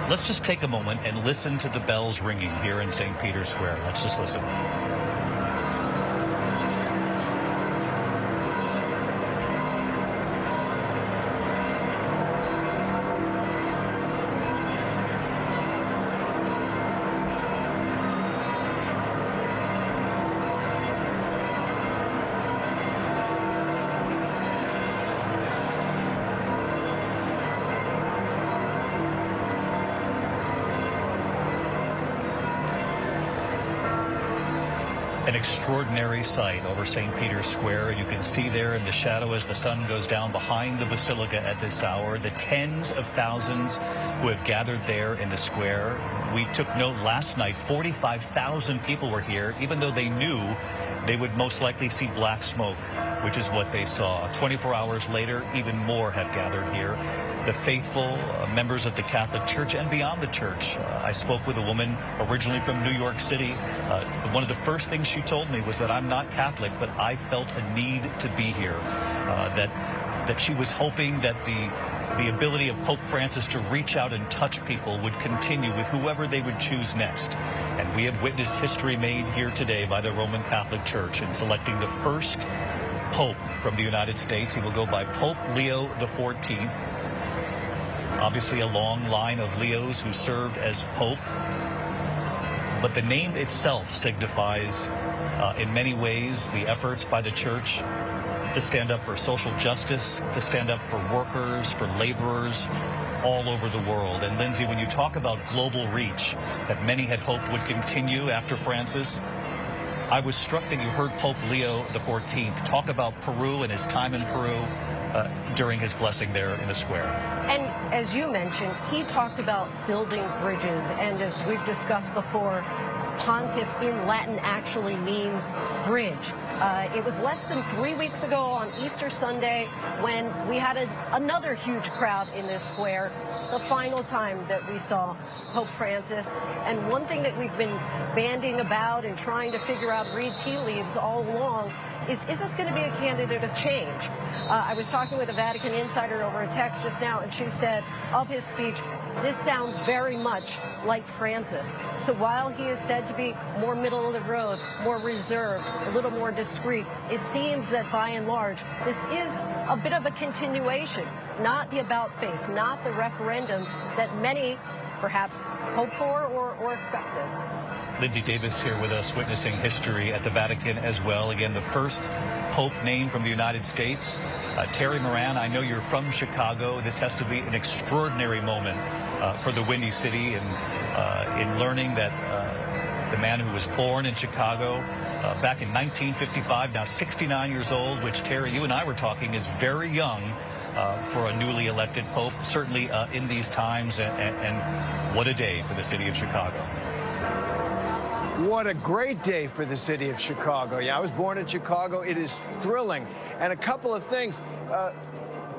Let's just take a moment and listen to the bells ringing here in St. Peter's Square. Let's just listen. An extraordinary sight over St. Peter's Square, and you can see there in the shadow as the sun goes down behind the basilica at this hour, the tens of thousands who have gathered there in the square. We took note last night, 45,000 people were here, even though they knew they would most likely see black smoke, which is what they saw. 24 hours later, even more have gathered here. The faithful members of the Catholic Church and beyond the church. I spoke with a woman originally from New York City. One of the first things she told me was that I'm not Catholic, but I felt a need to be here. That she was hoping that the ability of Pope Francis to reach out and touch people would continue with whoever they would choose next. And we have witnessed history made here today by the Roman Catholic Church in selecting the first Pope from the United States. He will go by Pope Leo XIV. Obviously a long line of Leos who served as Pope. But the name itself signifies, in many ways, the efforts by the Church to stand up for social justice, to stand up for workers, for laborers all over the world. And Lindsay, when you talk about global reach that many had hoped would continue after Francis, I was struck that you heard Pope Leo XIV talk about Peru and his time in Peru during his blessing there in the square. And as you mentioned, he talked about building bridges, and as we've discussed before, pontiff in Latin actually means bridge. It was less than 3 weeks ago on Easter Sunday when we had another huge crowd in this square, the final time that we saw Pope Francis. And one thing that we've been banding about and trying to figure out, read tea leaves all along, is this going to be a candidate of change? I was talking with a Vatican insider over a text just now, and she said of his speech, this sounds very much like Francis. So while he is said to be more middle of the road, more reserved, a little more discreet, it seems that by and large, this is a bit of a continuation, not the about face, not the referendum that many perhaps hoped for or expected. Lindsay Davis here with us, witnessing history at the Vatican as well. Again, the first Pope named from the United States. Terry Moran, I know you're from Chicago. This has to be an extraordinary moment for the Windy City, and in learning that the man who was born in Chicago back in 1955, now 69 years old, which, Terry, you and I were talking, is very young for a newly elected Pope, certainly in these times, and what a day for the city of Chicago. What a great day for the city of Chicago. Yeah, I was born in Chicago. It is thrilling. And a couple of things.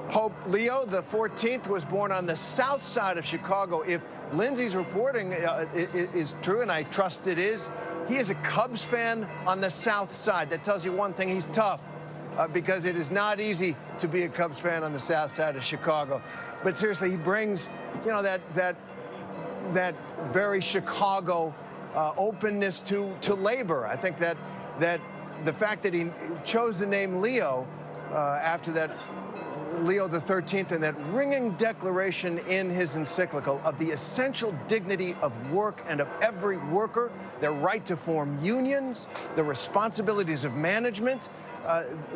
Pope Leo XIV was born on the south side of Chicago. If Lindsay's reporting is true, and I trust it is, he is a Cubs fan on the south side. That tells you one thing, he's tough, because it is not easy to be a Cubs fan on the south side of Chicago. But seriously, he brings, you know, that very Chicago openness to labor. I think that the fact that he chose the name Leo after that Leo XIII and that ringing declaration in his encyclical of the essential dignity of work and of every worker, their right to form unions, the responsibilities of management,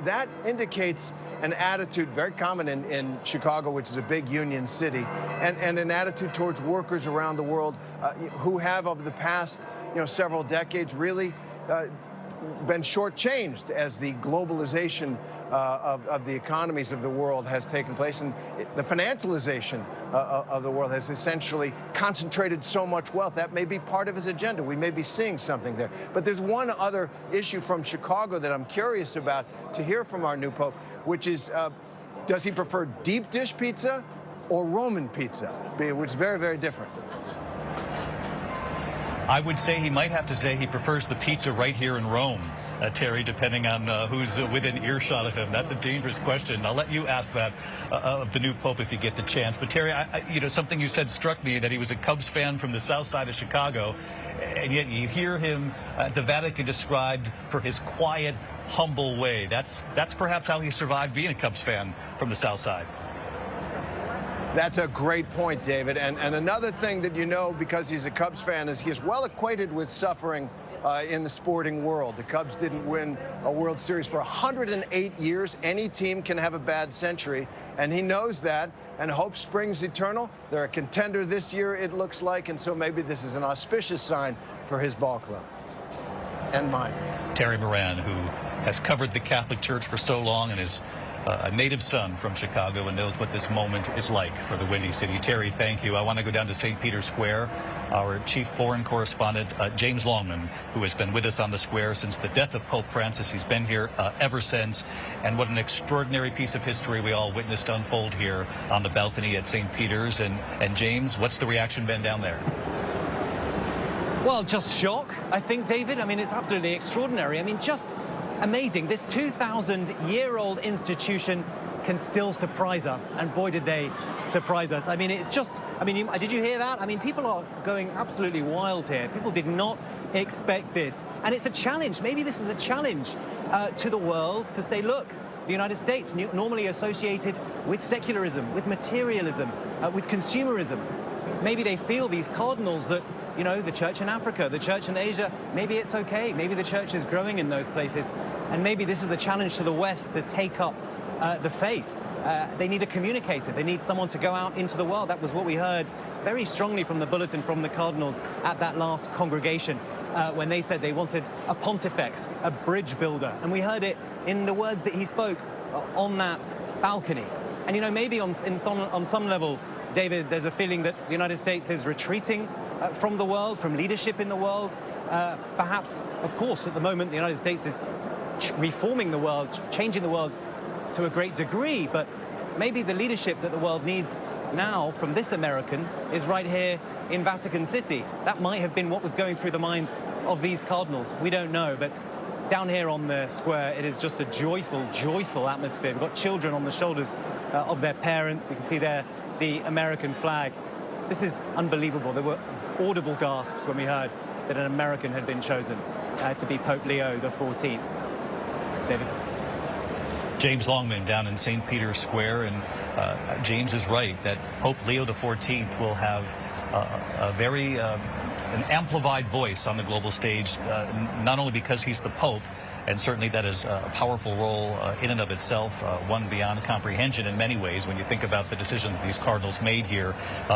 that indicates an attitude very common in Chicago, which is a big union city, and an attitude towards workers around the world who have, over the past several decades, really been shortchanged as the globalization of the economies of the world has taken place, and the financialization of the world has essentially concentrated so much wealth. That may be part of his agenda. We may be seeing something there. But there's one other issue from Chicago that I'm curious about to hear from our new Pope, which is, does he prefer deep dish pizza or Roman pizza, which is very, very different? I would say he might have to say he prefers the pizza right here in Rome, Terry, depending on who's within earshot of him. That's a dangerous question. I'll let you ask that of the new Pope if you get the chance. But Terry, something you said struck me, that he was a Cubs fan from the south side of Chicago, and yet you hear him at the Vatican described for his quiet, humble way. That's perhaps how he survived being a Cubs fan from the south side. That's a great point, David. And another thing that you know, because he's a Cubs fan, is he is well acquainted with suffering in the sporting world. The Cubs didn't win a World Series for 108 years. Any team can have a bad century, and he knows that, and hope springs eternal. They're a contender this year, it looks like, and so maybe this is an auspicious sign for his ball club and mine. Terry Moran, who has covered the Catholic Church for so long and is a native son from Chicago and knows what this moment is like for the Windy City. Terry, thank you. I want to go down to St. Peter's Square. Our chief foreign correspondent, James Longman, who has been with us on the square since the death of Pope Francis. He's been here ever since. And what an extraordinary piece of history we all witnessed unfold here on the balcony at St. Peter's. And James, what's the reaction been down there? Well, just shock, I think, David. I mean, it's absolutely extraordinary. I mean, just amazing. This 2,000-year-old institution can still surprise us, and boy did they surprise us. I mean, it's just, did you hear that? I mean, people are going absolutely wild here. People did not expect this, and it's a challenge. Maybe this is a challenge to the world to say, look, the United States, normally associated with secularism, with materialism, with consumerism. Maybe they feel, these cardinals, that the church in Africa, the church in Asia, maybe it's okay. Maybe the church is growing in those places. And maybe this is the challenge to the West to take up the faith. They need a communicator. They need someone to go out into the world. That was what we heard very strongly from the bulletin from the cardinals at that last congregation when they said they wanted a pontifex, a bridge builder. And we heard it in the words that he spoke on that balcony. And, maybe on some level, David, there's a feeling that the United States is retreating from the world, from leadership in the world. Perhaps, of course, at the moment, the United States is reforming the world, changing the world to a great degree, but maybe the leadership that the world needs now from this American is right here in Vatican City. That might have been what was going through the minds of these cardinals. We don't know, but down here on the square, it is just a joyful, joyful atmosphere. We've got children on the shoulders of their parents. You can see there the American flag. This is unbelievable. There were audible gasps when we heard that an American had been chosen to be Pope Leo XIV. David. James Longman down in St. Peter's Square, and James is right that Pope Leo XIV will have an amplified voice on the global stage, not only because he's the Pope, and certainly that is a powerful role in and of itself, one beyond comprehension in many ways when you think about the decision that these cardinals made here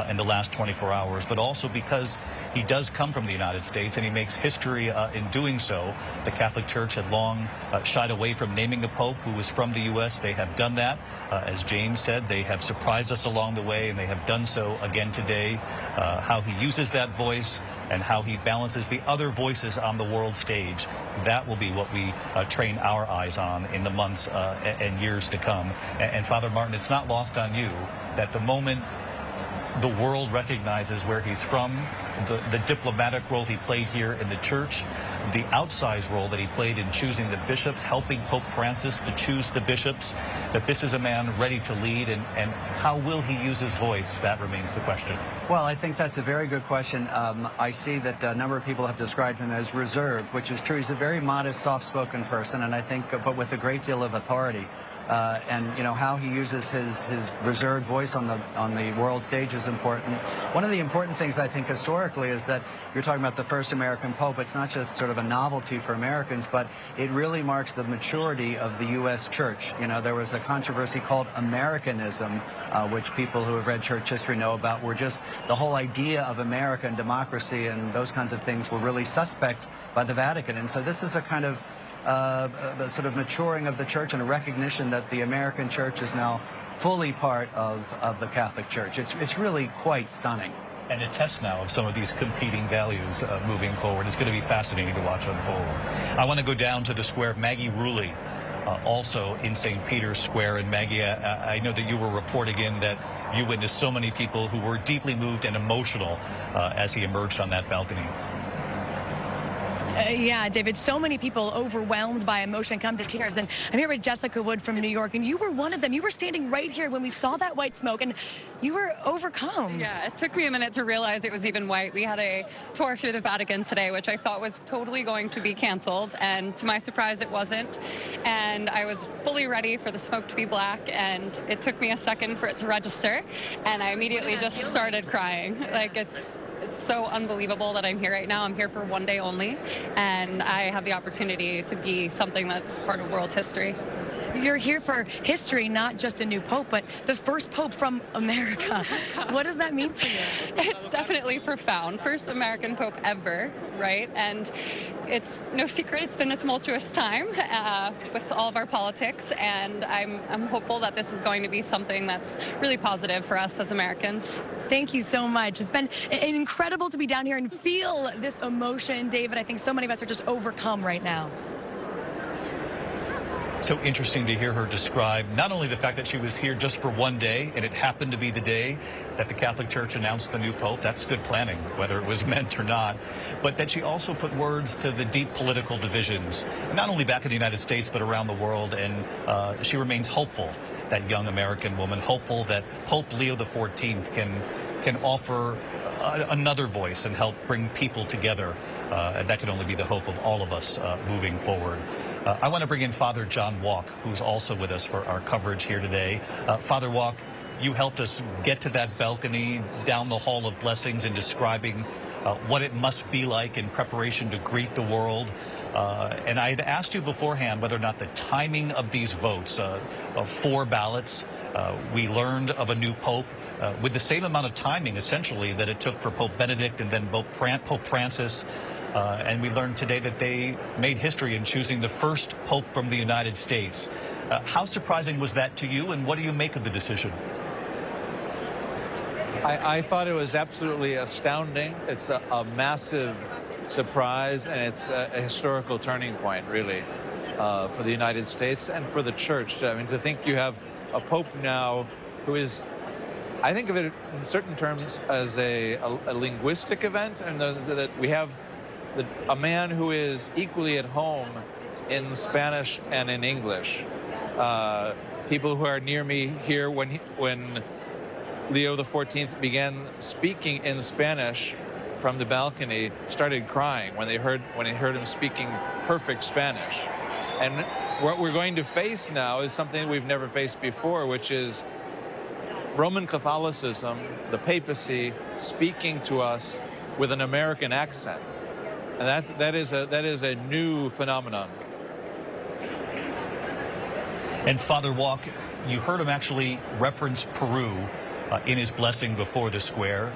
in the last 24 hours, but also because he does come from the United States and he makes history in doing so. The Catholic Church had long shied away from naming the Pope who was from the U.S. They have done that. As James said, they have surprised us along the way, and they have done so again today. How he uses that voice and how he balances the other voices on the world stage, that will be what we train our eyes on in the months and years to come. And Father Martin, it's not lost on you that the moment the world recognizes where he's from, the diplomatic role he played here in the church, the outsized role that he played in choosing the bishops, helping Pope Francis to choose the bishops, that this is a man ready to lead, and how will he use his voice? That remains the question. Well, I think that's a very good question. I see that a number of people have described him as reserved, which is true. He's a very modest, soft-spoken person, and I think, but with a great deal of authority. And you know how he uses his reserved voice on the world stage is important. One of the important things I think historically is that you're talking about the first American Pope. It's not just sort of a novelty for Americans, but it really marks the maturity of the U.S. Church. You know, there was a controversy called Americanism, which people who have read church history know about, where just the whole idea of America and democracy and those kinds of things were really suspect by the Vatican. And so this is a kind of a sort of maturing of the church and a recognition that the American church is now fully part of the Catholic Church. It's really quite stunning. And a test now of some of these competing values moving forward. It's going to be fascinating to watch unfold. I want to go down to the square. Maggie Rulli, also in St. Peter's Square. And Maggie, I know that you were reporting in that you witnessed so many people who were deeply moved and emotional as he emerged on that balcony. Yeah, David, so many people overwhelmed by emotion come to tears. And I'm here with Jessica Wood from New York, and you were one of them. You were standing right here when we saw that white smoke, and you were overcome. Yeah, it took me a minute to realize it was even white. We had a tour through the Vatican today, which I thought was totally going to be canceled, and to my surprise, it wasn't. And I was fully ready for the smoke to be black, and it took me a second for it to register, and I immediately just started crying. Like, it's so unbelievable that I'm here right now. I'm here for one day only, and I have the opportunity to be something that's part of world history. You're here for history, not just a new pope, but the first pope from America. What does that mean for you? It's definitely profound. First American pope ever, right? And it's no secret it's been a tumultuous time with all of our politics, and I'm hopeful that this is going to be something that's really positive for us as Americans. Thank you so much. It's been incredible to be down here and feel this emotion, David. I think so many of us are just overcome right now. So interesting to hear her describe not only the fact that she was here just for one day, and it happened to be the day that the Catholic Church announced the new pope. That's good planning, whether it was meant or not. But that she also put words to the deep political divisions, not only back in the United States, but around the world. And she remains hopeful, that young American woman, hopeful that Pope Leo XIV can offer another voice and help bring people together. And that can only be the hope of all of us moving forward. I want to bring in Father John Walk, who's also with us for our coverage here today. Father Walk, you helped us get to that balcony down the Hall of Blessings in describing what it must be like in preparation to greet the world. And I had asked you beforehand whether or not the timing of these votes, of 4 ballots, we learned of a new pope with the same amount of timing, essentially, that it took for Pope Benedict and then Pope Francis. And we learned today that they made history in choosing the first pope from the United States. How surprising was that to you, and what do you make of the decision? I thought it was absolutely astounding. It's a massive surprise, and it's a historical turning point, really, for the United States and for the Church. I mean, to think you have a pope now who is, I think of it in certain terms as a linguistic event, and that we have a man who is equally at home in Spanish and in English. People who are near me here, when Leo XIV began speaking in Spanish from the balcony, started crying when they heard him speaking perfect Spanish. And what we're going to face now is something we've never faced before, which is Roman Catholicism, the papacy, speaking to us with an American accent. And that is a new phenomenon. And Father Walk, you heard him actually reference Peru in his blessing before the square.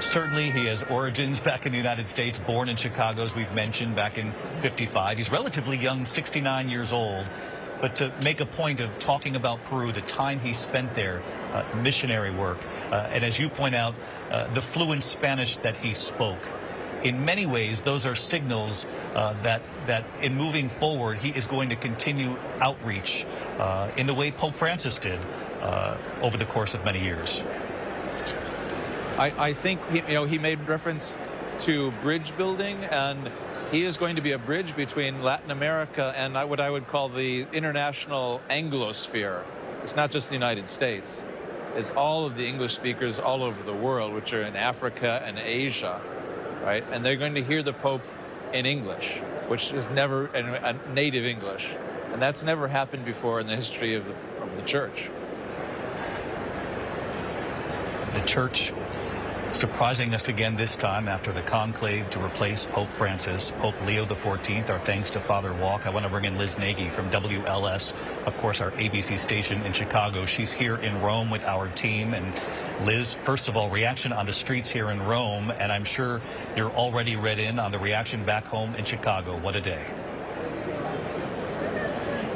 Certainly he has origins back in the United States, born in Chicago, as we've mentioned, back in '55. He's relatively young, 69 years old. But to make a point of talking about Peru, the time he spent there, missionary work, and as you point out, the fluent Spanish that he spoke. In many ways, those are signals that in moving forward, he is going to continue outreach in the way Pope Francis did over the course of many years. I think he made reference to bridge building, and he is going to be a bridge between Latin America and what I would call the international Anglosphere. It's not just the United States. It's all of the English speakers all over the world, which are in Africa and Asia, right? And they're going to hear the Pope in English, which is never a native English. And that's never happened before in the history of the church. The church surprising us again this time after the conclave to replace Pope Francis, Pope Leo XIV. Our thanks to Father Walk. I want to bring in Liz Nagy from WLS, of course, our ABC station in Chicago. She's here in Rome with our team. And Liz, first of all, reaction on the streets here in Rome, and I'm sure you're already read in on the reaction back home in Chicago. What a day.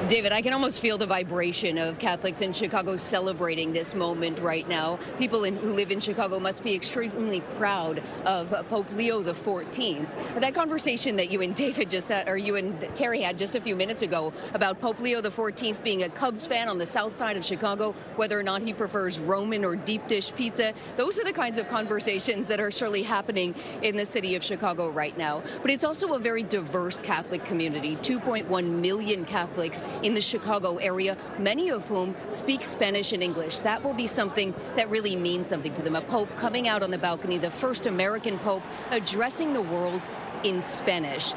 David, I can almost feel the vibration of Catholics in Chicago celebrating this moment right now. People who live in Chicago must be extremely proud of Pope Leo XIV. That conversation that you and David just had, or you and Terry had just a few minutes ago about Pope Leo XIV being a Cubs fan on the south side of Chicago, whether or not he prefers Roman or deep dish pizza, those are the kinds of conversations that are surely happening in the city of Chicago right now. But it's also a very diverse Catholic community, 2.1 million Catholics in the Chicago area, many of whom speak Spanish and English. That will be something that really means something to them. A pope coming out on the balcony, the first American pope addressing the world in Spanish.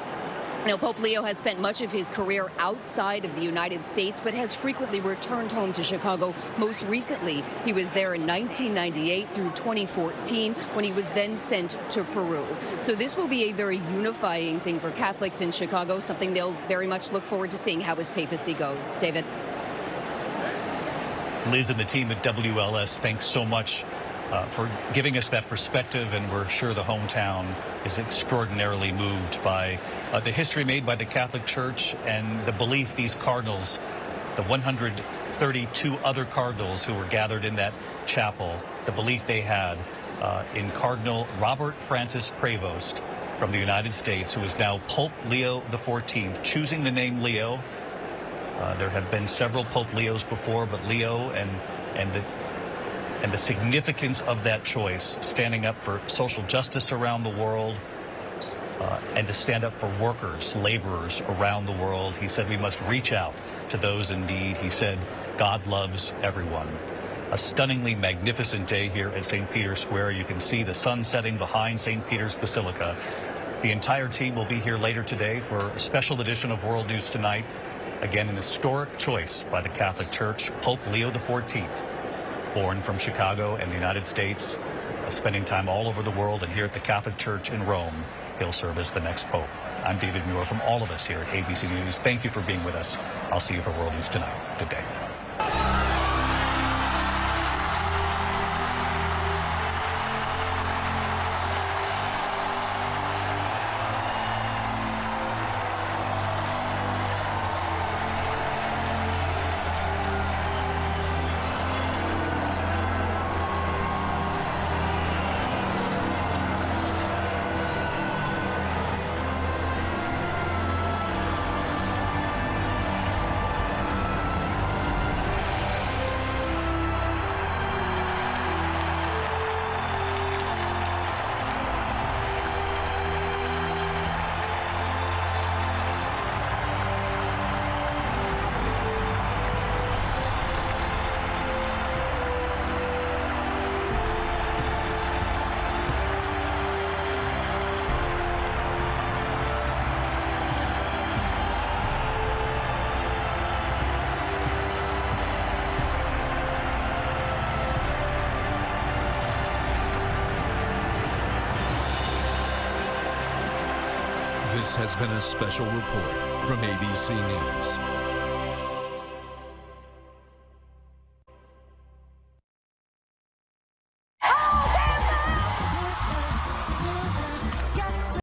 Now, Pope Leo has spent much of his career outside of the United States, but has frequently returned home to Chicago. Most recently, he was there in 1998 through 2014, when he was then sent to Peru. So this will be a very unifying thing for Catholics in Chicago, something they'll very much look forward to seeing how his papacy goes. David. Liz and the team at WLS, thanks so much for giving us that perspective, and we're sure the hometown is extraordinarily moved by the history made by the Catholic Church and the belief these cardinals, the 132 other cardinals who were gathered in that chapel, the belief they had in Cardinal Robert Francis Prevost from the United States, who is now Pope Leo XIV, choosing the name Leo. There have been several Pope Leos before, but Leo and the significance of that choice, standing up for social justice around the world, and to stand up for workers, laborers around the world. He said we must reach out to those in need. He said God loves everyone. A stunningly magnificent day here at St. Peter's Square. You can see the sun setting behind St. Peter's Basilica. The entire team will be here later today for a special edition of World News Tonight. Again, an historic choice by the Catholic Church, Pope Leo XIV. Born from Chicago and the United States, spending time all over the world, and here at the Catholic Church in Rome, he'll serve as the next Pope. I'm David Muir from all of us here at ABC News. Thank you for being with us. I'll see you for World News Tonight. Good day. This has been a special report from ABC News.